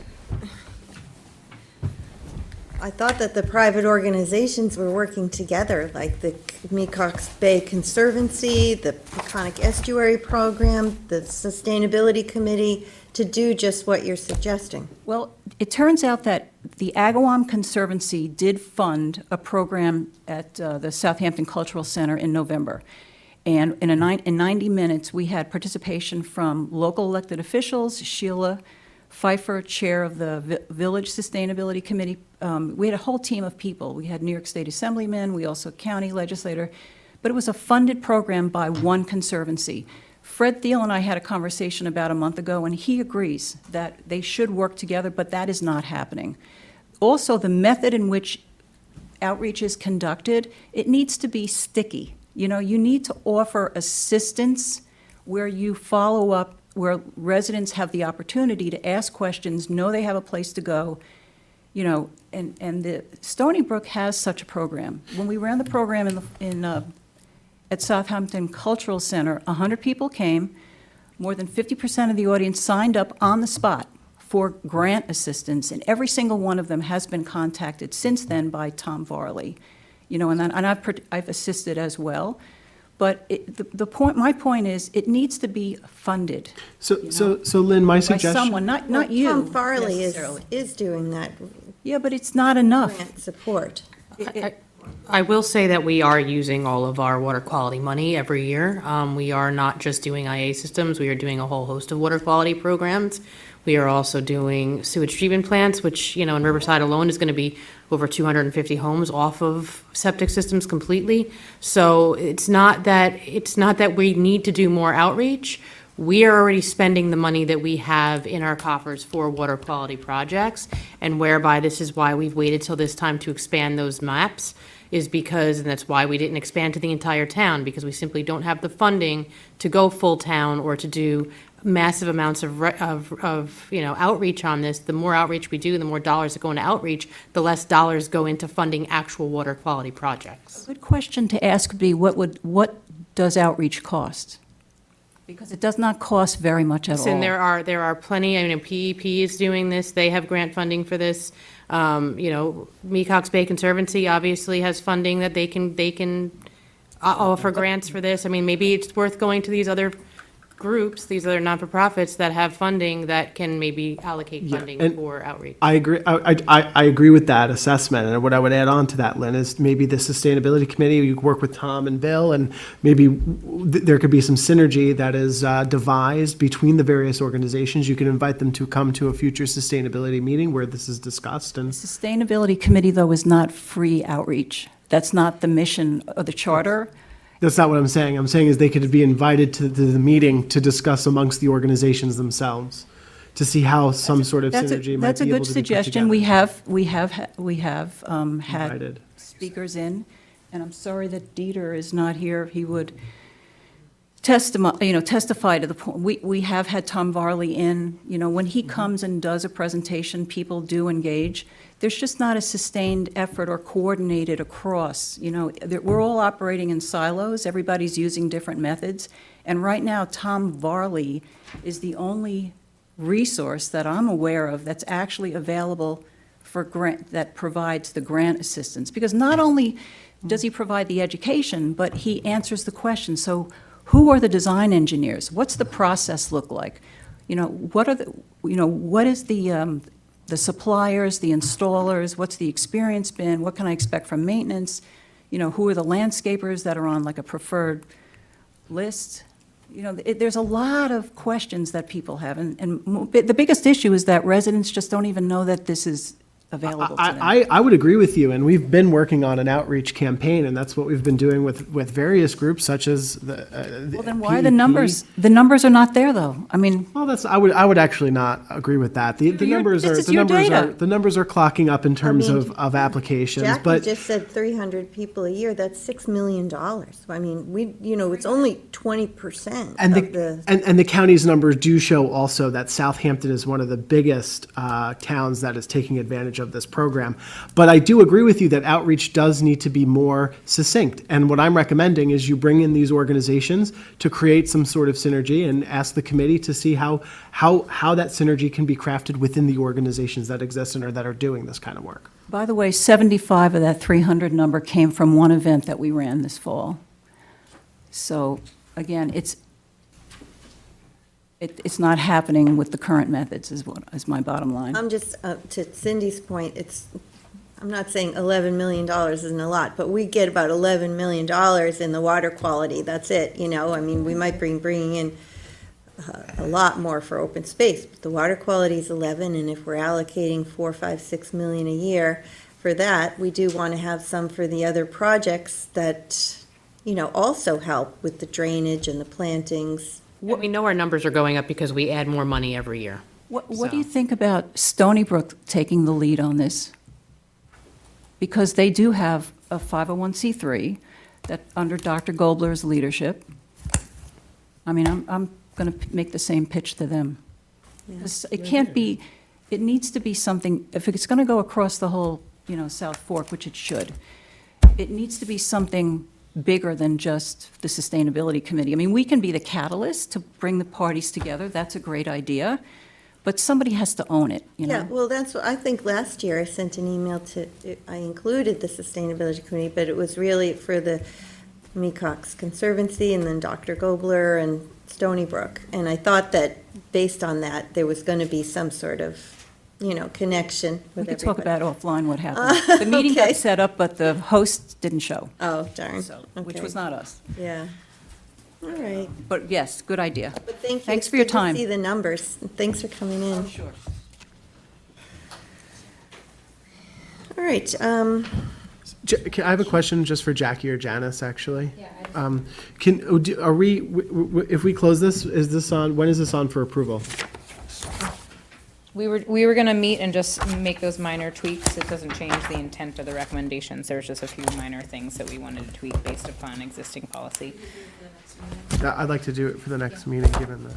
I thought that the private organizations were working together, like the Mecox Bay Conservancy, the Peconic Estuary Program, the Sustainability Committee, to do just what you're suggesting. Well, it turns out that the Agawam Conservancy did fund a program at the Southampton Cultural Center in November. And in 90 minutes, we had participation from local elected officials, Sheila Pfeiffer, chair of the Village Sustainability Committee. We had a whole team of people. We had New York State Assemblymen, we also county legislator, but it was a funded program by one conservancy. Fred Thiel and I had a conversation about a month ago, and he agrees that they should work together, but that is not happening. Also, the method in which outreach is conducted, it needs to be sticky. You know, you need to offer assistance where you follow up, where residents have the opportunity to ask questions, know they have a place to go, you know, and the Stony Brook has such a program. When we ran the program at Southampton Cultural Center, 100 people came, more than 50% of the audience signed up on the spot for grant assistance, and every single one of them has been contacted since then by Tom Varley. You know, and I've assisted as well. But my point is, it needs to be funded. So Lynn, my By suggestion. someone, not you. Tom Farley necessarily. is doing that Yeah, but it's not enough. grant support. I will say that we are using all of our water quality money every year. We are not just doing IA systems, we are doing a whole host of water quality programs. We are also doing sewage treatment plants, which, you know, in Riverside alone is going to be over 250 homes off of septic systems completely. So it's not that we need to do more outreach. We are already spending the money that we have in our coffers for water quality projects, and whereby this is why we've waited till this time to expand those maps, is because, and that's why we didn't expand to the entire town, because we simply don't have the funding to go full town or to do massive amounts of outreach on this. The more outreach we do, the more dollars that go into outreach, the less dollars go into funding actual water quality projects. Good question to ask would be, what does outreach cost? Because it does not cost very much at all. And there are plenty, I mean, PEP is doing this, they have grant funding for this. Mecox Bay Conservancy obviously has funding that they can offer grants for this. I mean, maybe it's worth going to these other groups, these other non-for-profits that have funding that can maybe allocate funding and for outreach. I agree. I agree with that assessment. And what I would add on to that, Lynn, is maybe the sustainability committee, you could work with Tom and Bill, and maybe there could be some synergy that is devised between the various organizations. You can invite them to come to a future sustainability meeting where this is discussed. And Sustainability Committee, though, is not free outreach. That's not the mission of the charter. that's not what I'm saying. I'm saying is they could be invited to the meeting to discuss amongst the organizations themselves, to see how some sort of synergy might That's a be able good to be put suggestion. together. We have had Invited. speakers in, and I'm sorry that Dieter is not here. He would testify to the point. We have had Tom Varley in. You know, when he comes and does a presentation, people do engage. There's just not a sustained effort or coordinated across. You know, we're all operating in silos. Everybody's using different methods. And right now, Tom Varley is the only resource that I'm aware of that's actually available for grant, that provides the grant assistance. Because not only does he provide the education, but he answers the question. So who are the design engineers? What's the process look like? You know, what is the suppliers, the installers? What's the experience been? What can I expect from maintenance? You know, who are the landscapers that are on like a preferred list? You know, there's a lot of questions that people have, and the biggest issue is that residents just don't even know that this is available to them. I would agree with you, and we've been working on an outreach campaign, and that's what we've been doing with various groups such as the. Well, then why are the numbers, the numbers are not there, though? I mean, Well, I would actually not agree with that. The numbers this are, is your data. the numbers are clocking up in terms mean, of applications, Jackie but. just said 300 people a year, that's $6 million. I mean, it's only 20% And of the, the. and the county's numbers do show also that Southampton is one of the biggest towns that is taking advantage of this program. But I do agree with you that outreach does need to be more succinct. And what I'm recommending is you bring in these organizations to create some sort of synergy and ask the committee to see how that synergy can be crafted within the organizations that exist and or that are doing this kind of work. by the way, 75 of that 300 number came from one event that we ran this fall. So, again, it's not happening with the current methods is my bottom line. I'm just, to Cindy's point, I'm not saying $11 million isn't a lot, but we get about $11 million in the water quality, that's it, I mean, we might bringing in a lot more for open space, but the water quality is 11, and if we're allocating 4, 5, 6 million a year for that, we do want to have some for the other projects that, also help with the drainage and the plantings. We know our numbers are going up because we add more money every year. What do you think about Stony Brook taking the lead on this? Because they do have a 501c3 that, under Dr. Gobler's leadership, I mean, I'm going to make the same pitch to them. It can't be, it needs to be something, if it's going to go across the whole, South Fork, which it should, it needs to be something bigger than just the Sustainability Committee. I mean, we can be the catalyst to bring the parties together, that's a great idea, but somebody has to own it, Yeah, well, that's what, I think last year I sent an email I included the Sustainability Committee, but it was really for the Mecox Conservancy and then Dr. Gobler and Stony Brook. And I thought that based on that, there was going to be some sort of, connection We with could talk everybody. about offline what happened. The meeting okay. got set up, but the host didn't show, Oh, darn. which Okay. was not us. Yeah. All right. But yes, good idea. But thank you. Thanks It's for your good to time. see the numbers. Thanks for coming in. Sure. All right. I have a question just for Jackie or Janice, actually. If we close this, when is this on for approval? We were going to meet and just make those minor tweaks. It doesn't change the intent of the recommendations. There's just a few minor things that we wanted to tweak based upon existing policy. I'd like to do it for the next meeting, given the.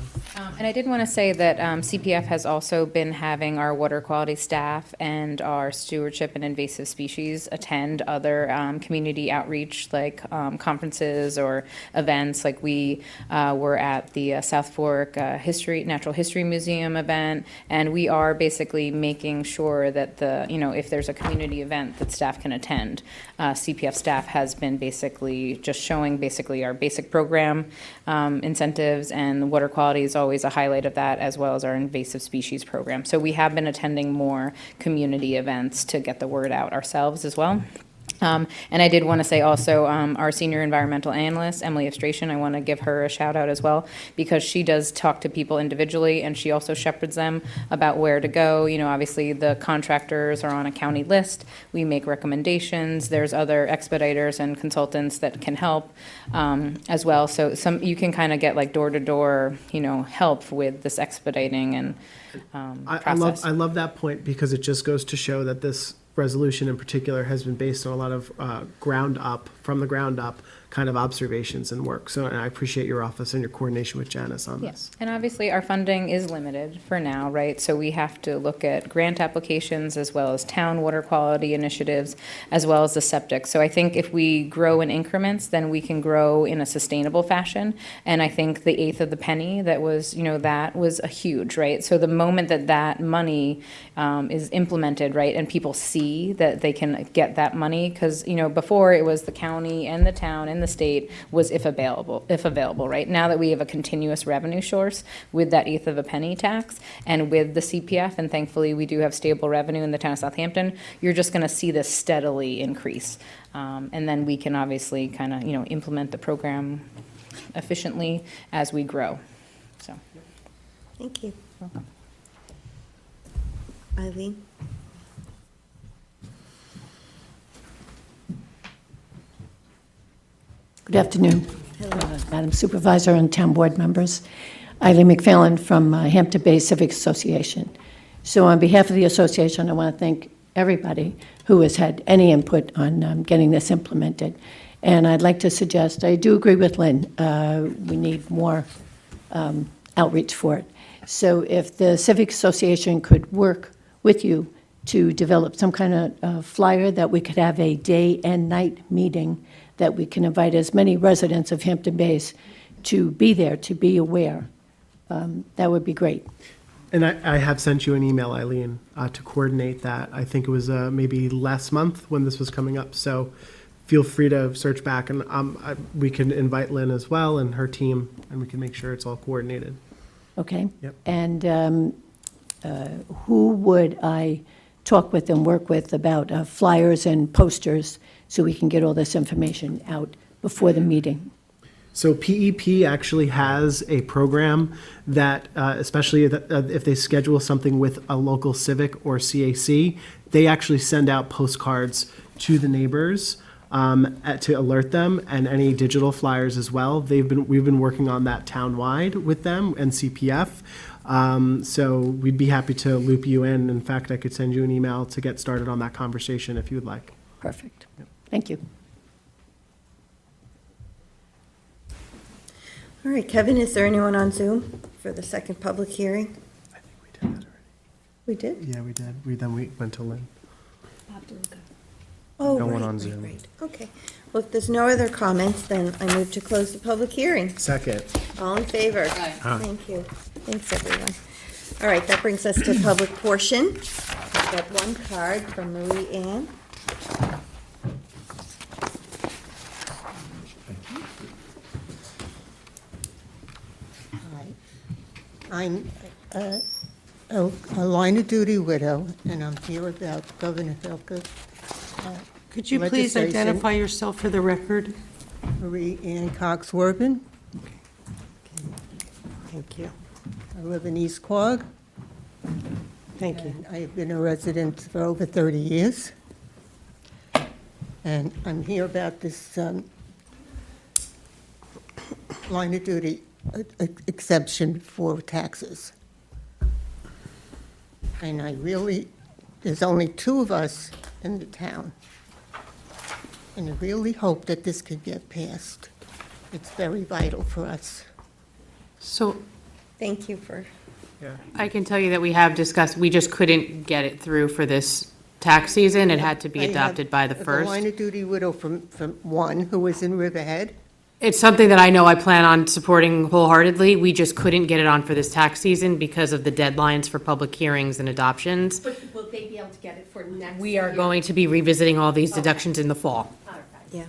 And I did want to say that CPF has also been having our water quality staff and our stewardship and invasive species attend other community outreach, like conferences or events. Like we were at the South Fork Natural History Museum event, and we are basically making sure that if there's a community event that staff can attend, CPF staff has been basically just showing our basic program incentives, and water quality is always a highlight of that, as well as our invasive species program. So we have been attending more community events to get the word out ourselves as well. And I did want to say also, our senior environmental analyst, Emily Estration, I want to give her a shout out as well, because she does talk to people individually, and she also shepherds them about where to go. Obviously the contractors are on a county list. We make recommendations. There's other expediters and consultants that can help as well. So you can kind of get like door-to-door, help with this expediting and process. I love that point, because it just goes to show that this resolution in particular has been based on a lot of from the ground up kind of observations and work. So, and I appreciate your office and your coordination with Janice on this. And obviously, our funding is limited for now, right? So we have to look at grant applications as well as town water quality initiatives, as well as the septic. So I think if we grow in increments, then we can grow in a sustainable fashion. And I think the eighth of the penny that was a huge, right? So the moment that money is implemented, right, and people see that they can get that money, because, before it was the county and the town and the state was if available, right? Now that we have a continuous revenue source with that eighth of a penny tax and with the CPF, and thankfully we do have stable revenue in the town of Southampton, you're just going to see this steadily increase. And then we can obviously kind of, implement the program efficiently as we grow. So. Thank you. Eileen? Good afternoon, Madam Supervisor and town board members. Eileen McFarland from Hampton Bay Civic Association. So on behalf of the association, I want to thank everybody who has had any input on getting this implemented. And I'd like to suggest, I do agree with Lynn, we need more outreach for it. So if the Civic Association could work with you to develop some kind of flyer that we could have a day and night meeting, that we can invite as many residents of Hampton Bays to be there, to be aware, that would be great. And I have sent you an email, Eileen, to coordinate that. I think it was maybe last month when this was coming up. So feel free to search back, and we can invite Lynn as well and her team, and we can make sure it's all coordinated. Okay? Yep. And who would I talk with and work with about flyers and posters so we can get all this information out before the meeting? So PEP actually has a program that, especially if they schedule something with a local civic or CAC, they actually send out postcards to the neighbors to alert them, and any digital flyers as well. We've been working on that townwide with them and CPF. So we'd be happy to loop you in. In fact, I could send you an email to get started on that conversation if you would like. Perfect. Thank you. All right, Kevin, is there anyone on Zoom for the second public hearing? I think we did that already. We did? Yeah, we did. Then we went to Lynn. Oh, No one right, on right, Zoom. right. Okay. Well, if there's no other comments, then I move to close the public hearing. Second. All in favor? Thank you. Thanks, everyone. All right, that brings us to the public portion. I've got one card from Marie Ann. I'm a line-of-duty widow, and I'm here about Governor Felker. Could you please legislation. identify yourself for the record? Marie Ann Cox-Worben. Thank you. I live in East Quogue. Thank you. And I have been a resident for over 30 years. And I'm here about this line-of-duty exception for taxes. And there's only 2 of us in the town. And I really hope that this could get passed. It's very vital for us. So Thank you for, I can tell you that we have discussed, we just couldn't get it through for this tax season. It had to be I have adopted by the a first. line-of-duty widow from one who was in Riverhead. It's something that I know I plan on supporting wholeheartedly. We just couldn't get it on for this tax season because of the deadlines for public hearings and adoptions. But will they be able to get it for next? We are year? going to be revisiting all these deductions in the fall. All right. yeah.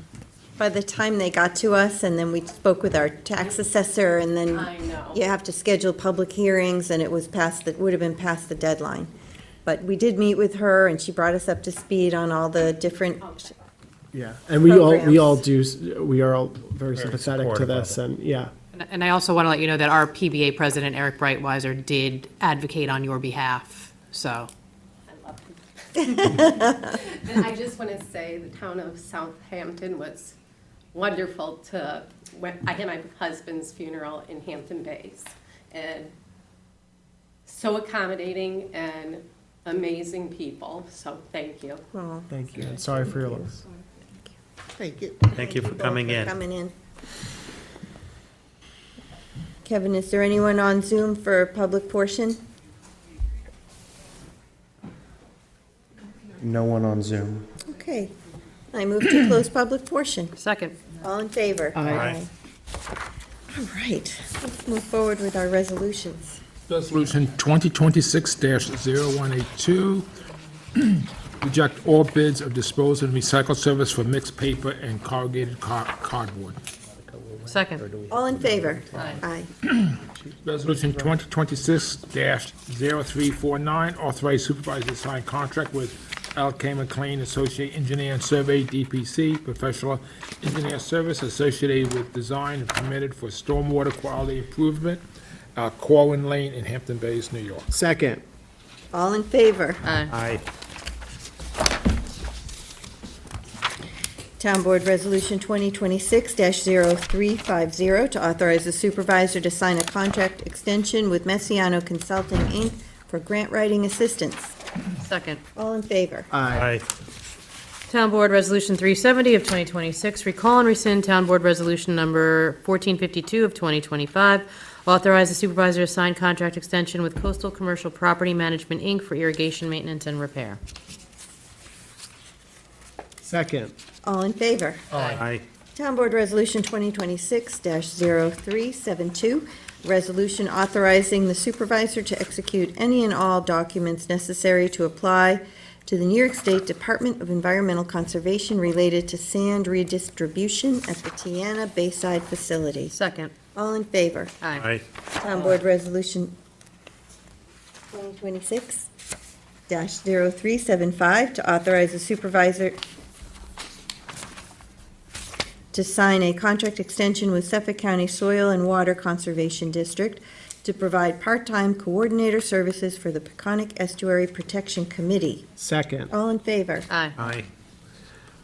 By the time they got to us, and then we spoke with our tax assessor, and then I know. you have to schedule public hearings, and it was would have been past the deadline. But we did meet with her, and she brought us up to speed on all the different, Yeah, and we all Programs. we are all very sympathetic to supportive of this, it. and yeah. And I also want to let you know that our PBA president, Eric Breitweiser, did advocate on your behalf, so. I love him. And I just want to say the town of Southampton was wonderful I had my husband's funeral in Hampton Bays. And so accommodating and amazing people, so thank you. well, Thank you. And sorry for your loss. Thank you. Thank you for both coming for in. coming in. Kevin, is there anyone on Zoom for public portion? No one on Zoom. Okay. I move to close public portion. Second. All in favor? Aye. All right, let's move forward with our resolutions. Resolution 2026-0182, reject all bids of disposal and recycle service for mixed paper and corrugated cardboard. Second. All in favor? Aye. Resolution 2026-0349, authorize supervisor to sign contract with L.K. McLean Associate Engineer and Survey, DPC, professional engineer service associated with design and permitted for stormwater quality improvement, Corwin Lane in Hampton Bays, New York. Second. All in favor? Aye. Town Board Resolution 2026-0350 to authorize the supervisor to sign a contract extension with Messiano Consulting, Inc. for grant writing assistance. Second. All in favor? Aye. Town Board Resolution 370 of 2026, recall and rescind Town Board Resolution Number 1452 of 2025, authorize the supervisor to sign contract extension with Coastal Commercial Property Management, Inc. for irrigation maintenance and repair. Second. All in favor? Aye. Town Board Resolution 2026-0372, resolution authorizing the supervisor to execute any and all documents necessary to apply to the New York State Department of Environmental Conservation related to sand redistribution at the Tiana Bayside facility. Second. All in favor? Aye. Town Board Resolution 2026-0375 to authorize the supervisor to sign a contract extension with Suffolk County Soil and Water Conservation District to provide part-time coordinator services for the Peconic Estuary Protection Committee. Second. All in favor? Aye. Aye.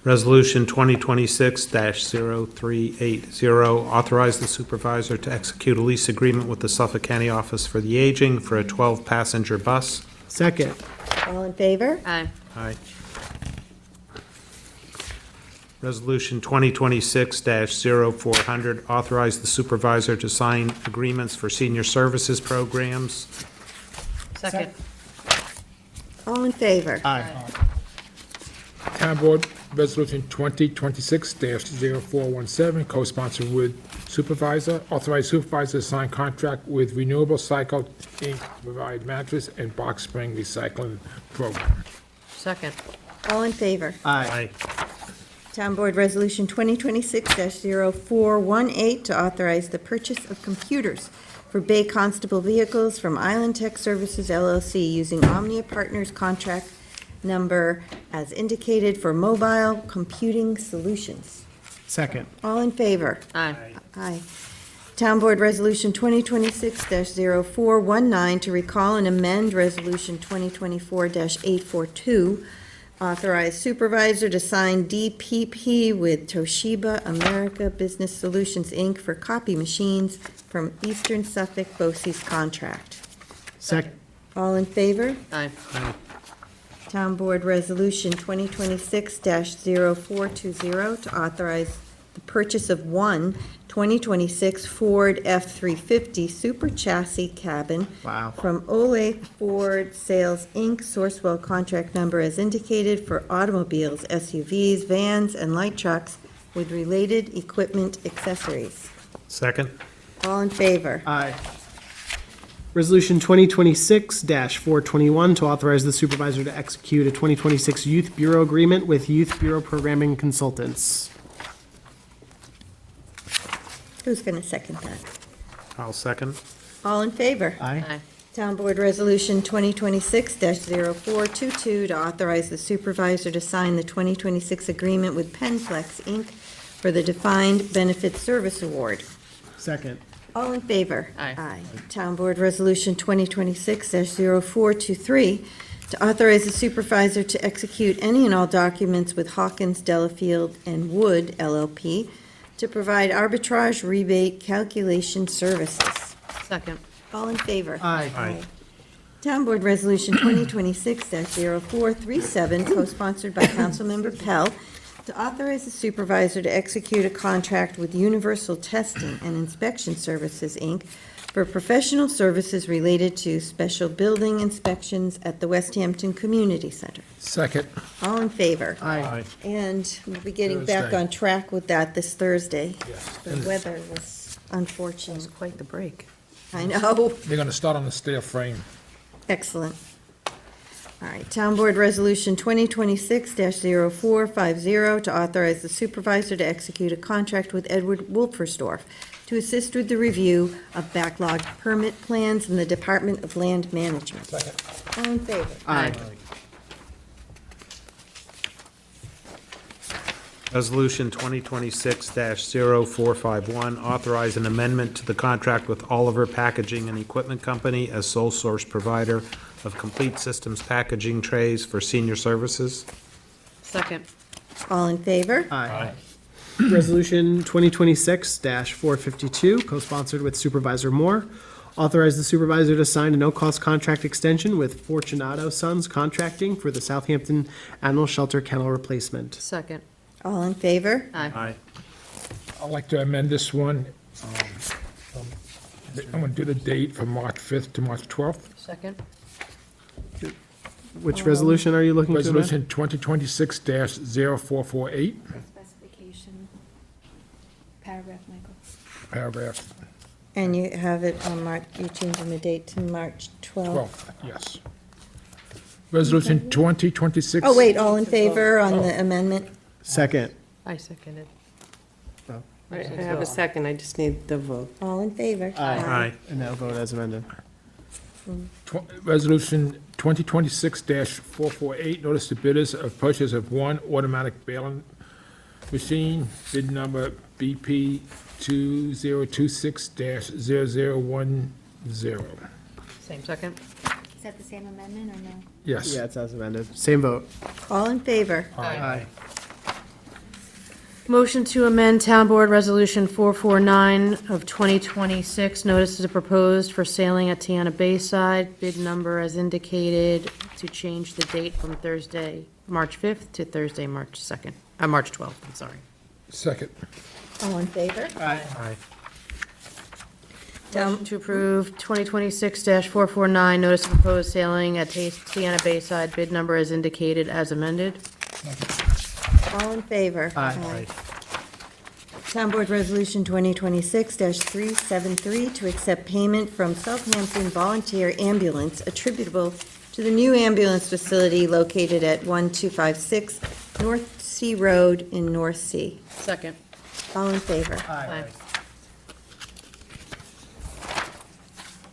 Resolution 2026-0380, authorize the supervisor to execute a lease agreement with the Suffolk County Office for the Aging for a 12-passenger bus. Second. All in favor? Aye. Aye. Resolution 2026-0400, authorize the supervisor to sign agreements for senior services programs. Second. All in favor? Aye. Town Board Resolution 2026-0417, co-sponsored with supervisor, authorize supervisor to sign contract with Renewable Cycle, Inc. to provide mattress and box spring recycling program. Second. All in favor? Aye. Town Board Resolution 2026-0418 to authorize the purchase of computers for Bay Constable vehicles from Island Tech Services LLC using Omnia Partners contract number as indicated for mobile computing solutions. Second. All in favor? Aye. Aye. Town Board Resolution 2026-0419 to recall and amend Resolution 2024-842, authorize supervisor to sign DPP with Toshiba America Business Solutions, Inc. for copy machines from Eastern Suffolk BOCES contract. Second. All in favor? Aye. Town Board Resolution 2026-0420 to authorize the purchase of one 2026 Ford F-350 Super Chassis Cabin Wow. from Ole Ford Sales, Inc., Sourcewell contract number as indicated for automobiles, SUVs, vans, and light trucks with related equipment accessories. Second. All in favor? Aye. Resolution 2026-421 to authorize the supervisor to execute a 2026 Youth Bureau agreement with Youth Bureau Programming Consultants. Who's going to second that? I'll second. All in favor? Aye. Aye. Town Board Resolution 2026-0422 to authorize the supervisor to sign the 2026 agreement with Penflex, Inc. for the Defined Benefit Service Award. Second. All in favor? Aye. Town Board Resolution 2026-0423 to authorize the supervisor to execute any and all documents with Hawkins, Delafield, and Wood LLP to provide arbitrage rebate calculation services. Second. All in favor? Aye. Town Board Resolution 2026-0437, co-sponsored by Councilmember Pell, to authorize the supervisor to execute a contract with Universal Testing and Inspection Services, Inc. for professional services related to special building inspections at the West Hampton Community Center. Second. All in favor? Aye. And we'll be getting back Thursday. on track with that this Thursday. Yes. The weather was unfortunate. Quite the break. I know. They're going to start on the steel frame. Excellent. All right, Town Board Resolution 2026-0450 to authorize the supervisor to execute a contract with Edward Wolfersdorf to assist with the review of backlogged permit plans in the Department of Land Management. Second. All in favor? Aye. Resolution 2026-0451, authorize an amendment to the contract with Oliver Packaging and Equipment Company as sole source provider of complete systems packaging trays for senior services. Second. All in favor? Aye. Resolution 2026-452, co-sponsored with Supervisor Moore. Authorize the supervisor to sign a no-cost contract extension with Fortunato Sons Contracting for the Southampton Animal Shelter kennel replacement. Second. All in favor? Aye. I'd like to amend this one. I'm going to do the date from March 5th to March 12th. Second. Which resolution are you looking to amend? Resolution 2026-0448, Specification, paragraph, Michael. paragraph And you have it on March, you're changing the date to March 12th. 12th, yes. Resolution 2026. Oh, wait, all in favor on the amendment? Second. I seconded. I have a second, I just need the vote. All in favor? Aye. And now vote as amended. Resolution 2026-448, notice to bidders of purchase of one automatic baling machine, bid number BP 2026-0010. Same second. Is that the same amendment or no? Yes. Yeah, it's as amended. Same vote. All in favor? Aye. Motion to amend Town Board Resolution 449 of 2026, notices are proposed for sailing at Tiana Bayside, bid number as indicated, to change the date from Thursday, March 5th to Thursday, March 2nd, March 12th, I'm sorry. Second. All in favor? Aye. Motion to approve 2026-449, notice of proposed sailing at Tiana Bayside, bid number as indicated as amended. All in favor? Aye. Town Board Resolution 2026-373 to accept payment from Southampton Volunteer Ambulance attributable to the new ambulance facility located at 1256 North Sea Road in North Sea. Second. All in favor? Aye.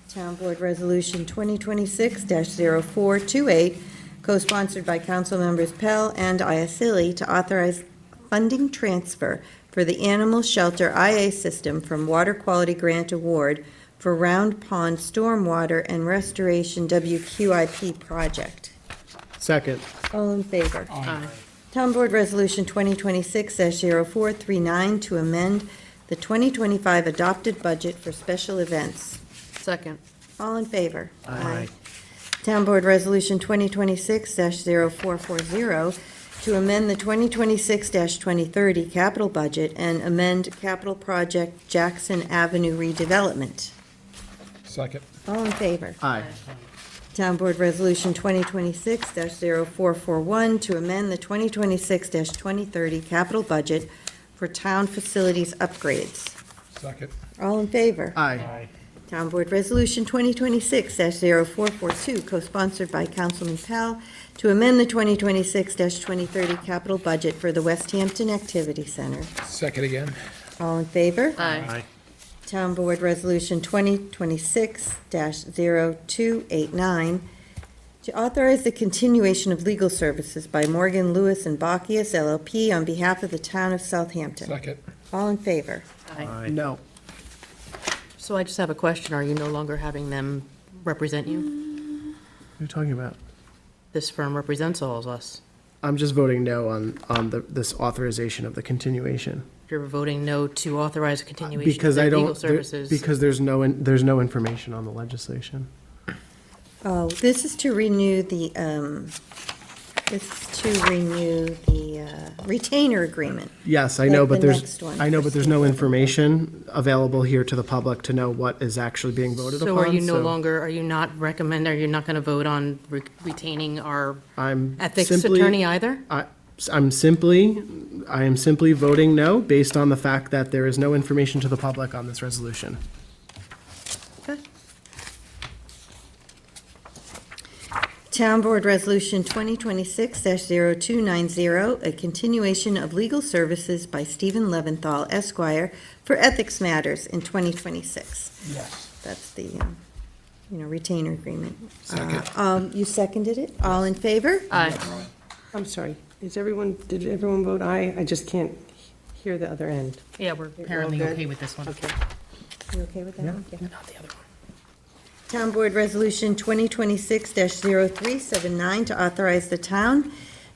Town Board Resolution 2026-0428, co-sponsored by council members Pell and Iacilli, to authorize funding transfer for the animal shelter IA system from Water Quality Grant Award for Round Pond Stormwater and Restoration WQIP project. Second. All in favor? Aye. Town Board Resolution 2026-0439 to amend the 2025 adopted budget for special events. Second. All in favor? Aye. Town Board Resolution 2026-0440 to amend the 2026-2030 capital budget and amend capital project Jackson Avenue redevelopment. Second. All in favor? Aye. Town Board Resolution 2026-0441 to amend the 2026-2030 capital budget for town facilities upgrades. Second. All in favor? Aye. Town Board Resolution 2026-0442, co-sponsored by Councilman Pell, to amend the 2026-2030 capital budget for the West Hampton Activity Center. Second again. All in favor? Aye. Town Board Resolution 2026-0289, to authorize the continuation of legal services by Morgan, Lewis, and Bacchius LLP on behalf of the town of Southampton. Second. All in favor? Aye. No. So I just have a question. Are you no longer having them represent you? What are you talking about? This firm represents all of us. I'm just voting no on this authorization of the continuation. You're voting no to authorize a continuation of Because their I legal don't, services. because there's no information on the legislation. Oh, this is to renew the, retainer agreement. Yes, I know, Like but the there's, next one I know, for but there's no Steve. information available here to the public to know what is actually being voted upon. So are you no longer, are you not going to vote on retaining our I'm ethics simply- attorney either? I am simply voting no based on the fact that there is no information to the public on this resolution. Okay. Town Board Resolution 2026-0290, a continuation of legal services by Stephen Leventhal Esquire for ethics matters in 2026. Yes. That's the, retainer agreement. Second. You seconded it? All in favor? Aye. I'm sorry, did everyone vote aye? I just can't hear the other end. Yeah, we're apparently good? okay with this one. Okay. You okay with that? Yeah. Not the other one. Town Board Resolution 2026-0379 to authorize the town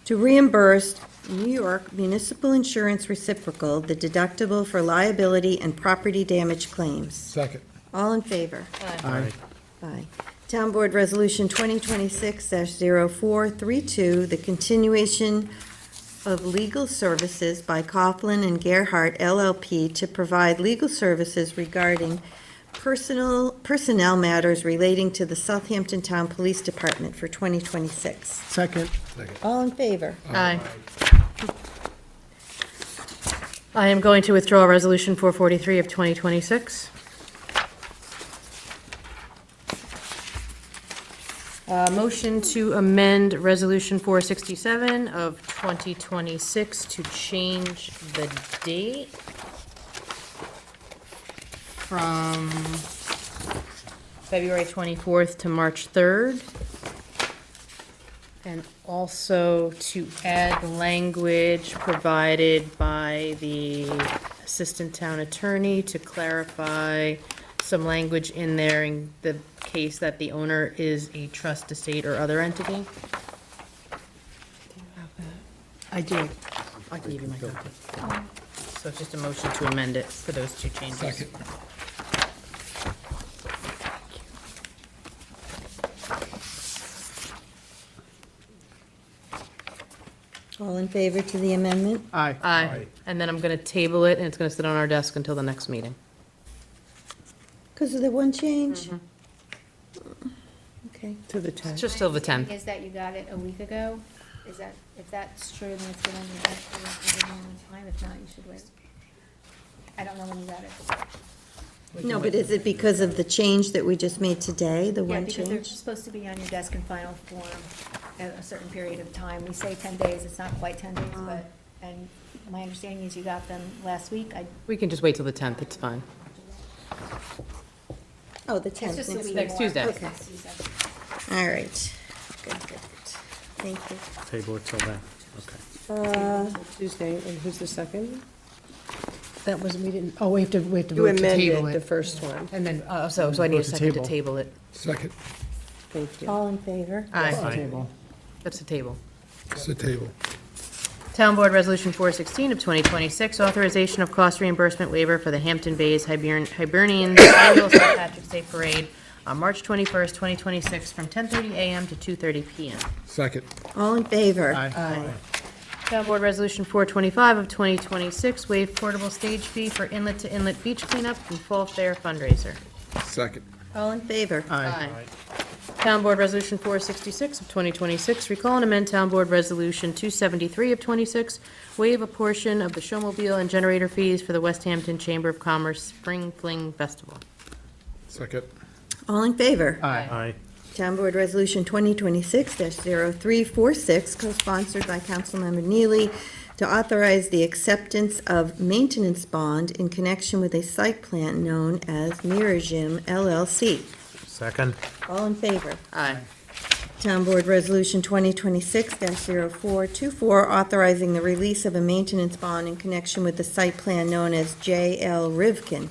to reimburse New York Municipal Insurance Reciprocal, the deductible for liability and property damage claims. Second. All in favor? Aye. Aye. Town Board Resolution 2026-0432, the continuation of legal services by Coughlin and Gerhart LLP to provide legal services regarding personnel matters relating to the Southampton Town Police Department for 2026. Second. All in favor? Aye. I am going to withdraw Resolution 443 of 2026. Motion to amend Resolution 467 of 2026 to change the date from February 24th to March 3rd. And also to add language provided by the Assistant Town Attorney to clarify some language in there in the case that the owner is a trust, estate, or other entity. I do. I can give you my copy. So it's just a motion to amend it for those two changes. Second. All in favor to the amendment? Aye. Aye. And then I'm going to table it, and it's going to sit on our desk until the next meeting. Because of the one change? Okay. To the It's 10th. just till the 10th. Is that you got it a week ago? Is that, if that's true, then it's been on your desk for a good amount of time. If not, you should wait. I don't know when you got it. No, but is it because of the change that we just made today, the Yeah, one because they're change? supposed to be on your desk in final form at a certain period of time. We say 10 days, it's not quite 10 days, but, and my understanding is you got them last week. We can just wait till the 10th, it's fine. Oh, the It's 10th. just a week next more. Tuesday. Okay. Next Tuesday. All right. Good, good, good. Thank you. Table it till then, okay. Tuesday, and who's the second? That was, we didn't, oh, we have to You vote to table amended the it. first one. And then, so I need a Vote to second to table. table it. Second. Thank you. All in favor? Aye. Table. That's the table. It's the table. Town Board Resolution 416 of 2026, authorization of cost reimbursement waiver for the Hampton Bays Hibernian Annual St. Patrick's Day Parade on March 21st, 2026, from 10:30 a.m. to 2:30 p.m. Second. All in favor? Aye. Town Board Resolution 425 of 2026, waive portable stage fee for inlet-to-inlet beach cleanup and fall fair fundraiser. Second. All in favor? Aye. Town Board Resolution 466 of 2026, recall and amend Town Board Resolution 273 of 26, waive a portion of the showmobile and generator fees for the West Hampton Chamber of Commerce Spring Fling Festival. Second. All in favor? Aye. Town Board Resolution 2026-0346, co-sponsored by Councilmember Neely, to authorize the acceptance of maintenance bond in connection with a site plan known as Mirajim LLC. Second. All in favor? Aye. Town Board Resolution 2026-0424, authorizing the release of a maintenance bond in connection with the site plan known as J.L. Rivkin.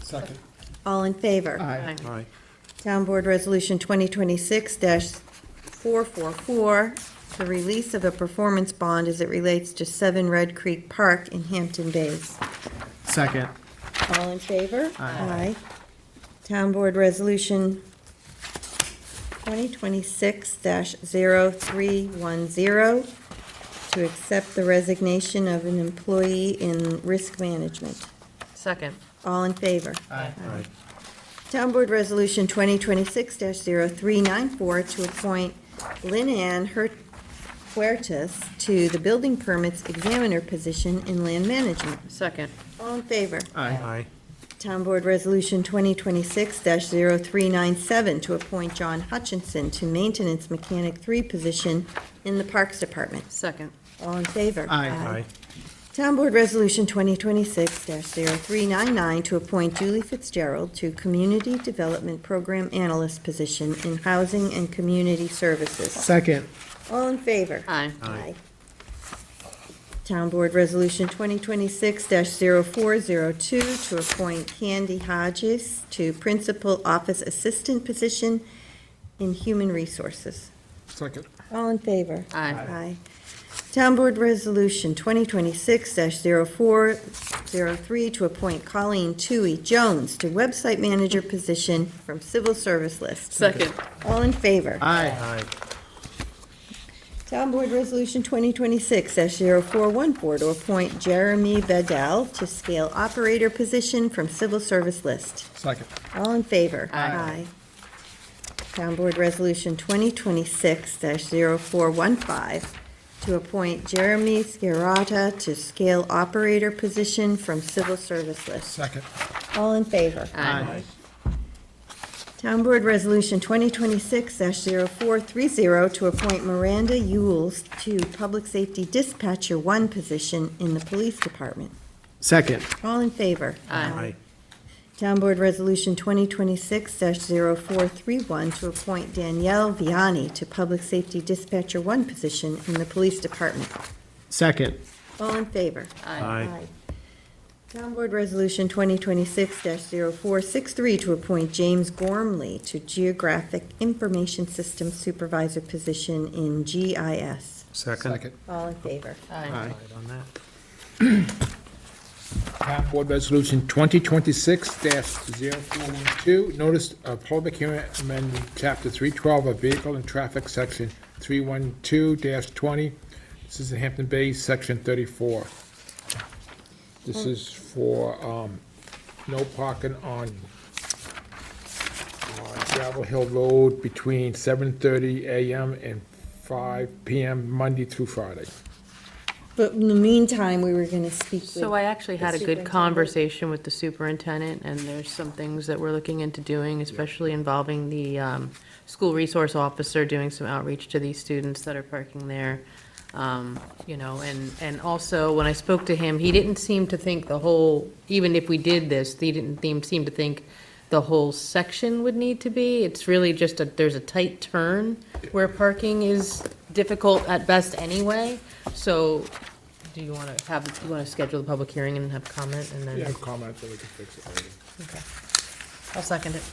Second. All in favor? Aye. Aye. Town Board Resolution 2026-444, the release of a performance bond as it relates to 7 Red Creek Park in Hampton Bays. Second. All in favor? Aye. Town Board Resolution 2026-0310, to accept the resignation of an employee in risk management. Second. All in favor? Aye. Town Board Resolution 2026-0394, to appoint Lynn Ann Huertas to the building permits examiner position in land management. Second. All in favor? Aye. Town Board Resolution 2026-0397, to appoint John Hutchinson to maintenance mechanic 3 position in the Parks Department. Second. All in favor? Aye. Town Board Resolution 2026-0399, to appoint Julie Fitzgerald to Community Development Program Analyst position in Housing and Community Services. Second. All in favor? Aye. Aye. Town Board Resolution 2026-0402, to appoint Candy Hodges to Principal Office Assistant position in Human Resources. Second. All in favor? Aye. Aye. Town Board Resolution 2026-0403 to appoint Colleen Toohey Jones to website manager position from civil service list. Second. All in favor? Aye. Town Board Resolution 2026-0414 to appoint Jeremy Bedell to scale operator position from civil service list. Second. All in favor? Aye. Town Board Resolution 2026-0415 to appoint Jeremy Scarata to scale operator position from civil service list. Second. All in favor? Aye. Town Board Resolution 2026-0430 to appoint Miranda Yules to Public Safety Dispatcher 1 position in the Police Department. Second. All in favor? Aye. Town Board Resolution 2026-0431 to appoint Danielle Vianney to Public Safety Dispatcher 1 position in the Police Department. Second. All in favor? Aye. Town Board Resolution 2026-0463 to appoint James Gormley to Geographic Information System Supervisor position in GIS. Second. All in favor? Aye. On that. Town Board Resolution 2026-0412, notice of public hearing amending Chapter 312 of Vehicle and Traffic, Section 312-20. This is in Hampton Bays, Section 34. This is for no parking on Gravel Hill Road between 7:30 a.m. and 5 p.m. Monday through Friday. But in the meantime, we were going to speak with. So I actually had a the good superintendent. conversation with the superintendent, and there's some things that we're looking into doing, especially involving the school resource officer, doing some outreach to these students that are parking there. You know, and also, when I spoke to him, he didn't seem to think the whole, even if we did this, he didn't seem to think the whole section would need to be. It's really just there's a tight turn where parking is difficult at best anyway. So, do you want to schedule the public hearing and have comment and then? Yeah, comment, so we can fix it later. Okay. I'll second it.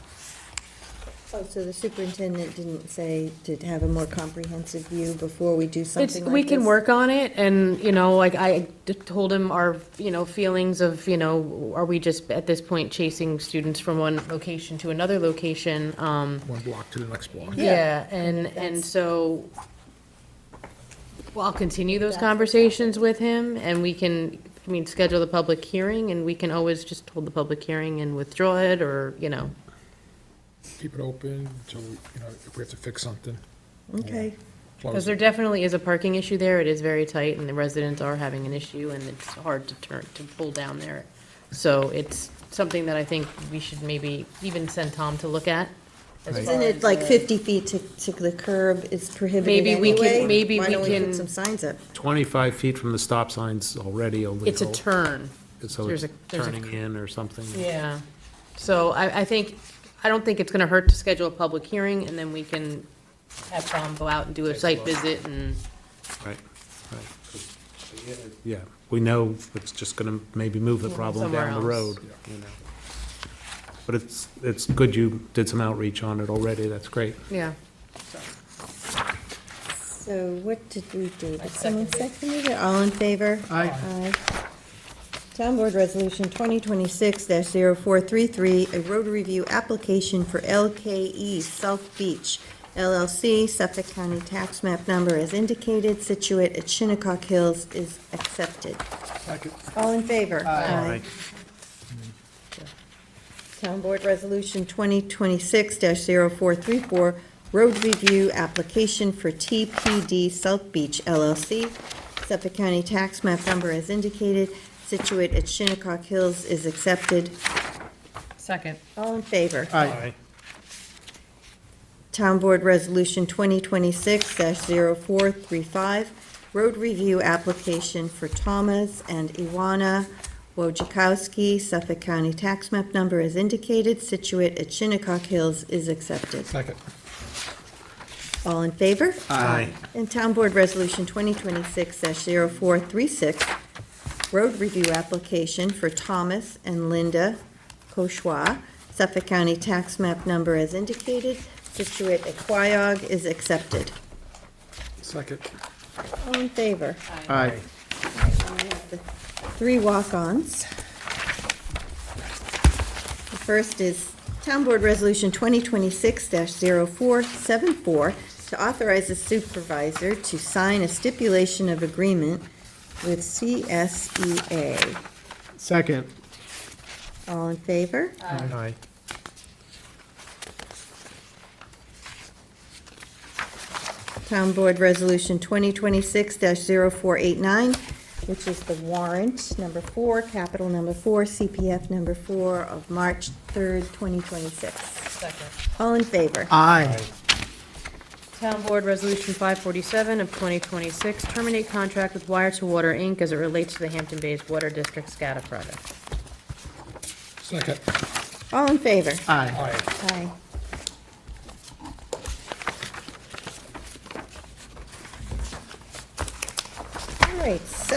Oh, so the superintendent didn't say to have a more comprehensive view before we do something like this? We can work on it, and, you know, like, I told him our, you know, feelings of, you know, are we just at this point chasing students from one location to another location? One block to the next block. Yeah, and so, well, I'll continue those conversations with him, and we can, I mean, schedule the public hearing, and we can always just hold the public hearing and withdraw it, or, you know. Keep it open until, you know, if we have to fix something. Okay. Close Because it. there definitely is a parking issue there. It is very tight, and the residents are having an issue, and it's hard to pull down there. So it's something that I think we should maybe even send Tom to look at. as Isn't far it as, like 50 feet to the curb is prohibited Maybe we can- anyway? maybe Why we don't we can- put some signs up? 25 feet from the stop sign's already illegal. It's a turn. So there's it's a- turning in or something. Yeah. So I don't think it's gonna hurt to schedule a public hearing, and then we can have Tom go out and do a site visit and. Right. Yeah, we know it's just going to maybe move the problem Somewhere down the else. road, you know. But it's good you did some outreach on it already, that's great. Yeah. So what did we do? Did someone second it? All in favor? Aye. Aye. Town Board Resolution 2026-0433, a road review application for LKE South Beach LLC, Suffolk County Tax Map Number as indicated, situate at Shinnecock Hills, is accepted. All in favor? Aye. Town Board Resolution 2026-0434, road review application for TPD South Beach LLC, Suffolk County Tax Map Number as indicated, situate at Shinnecock Hills, is accepted. Second. All in favor? Aye. Town Board Resolution 2026-0435, road review application for Thomas and Iwana Wojciechowski, Suffolk County Tax Map Number as indicated, situate at Shinnecock Hills, is accepted. Second. All in favor? Aye. And Town Board Resolution 2026-0436, road review application for Thomas and Linda Koshwa, Suffolk County Tax Map Number as indicated, situate at Quiog, is accepted. Second. All in favor? Aye. The three walk-ons. The first is Town Board Resolution 2026-0474 to authorize the supervisor to sign a stipulation of agreement with CSEA. Second. All in favor? Aye. Town Board Resolution 2026-0489, which is the warrant number 4, capital number 4, CPF number 4 of March 3rd, 2026. Second. All in favor? Aye. Town Board Resolution 547 of 2026, terminate contract with Wire to Water, Inc. as it relates to the Hampton Bays Water District SCADA project. Second. All in favor? Aye. Aye. All right, so,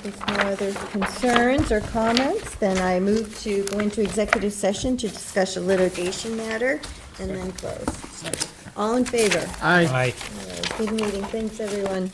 if no other concerns or comments, then I move to go into executive session to discuss a litigation matter and then close. All in favor? Aye. Aye. All right, good meeting, thanks, everyone.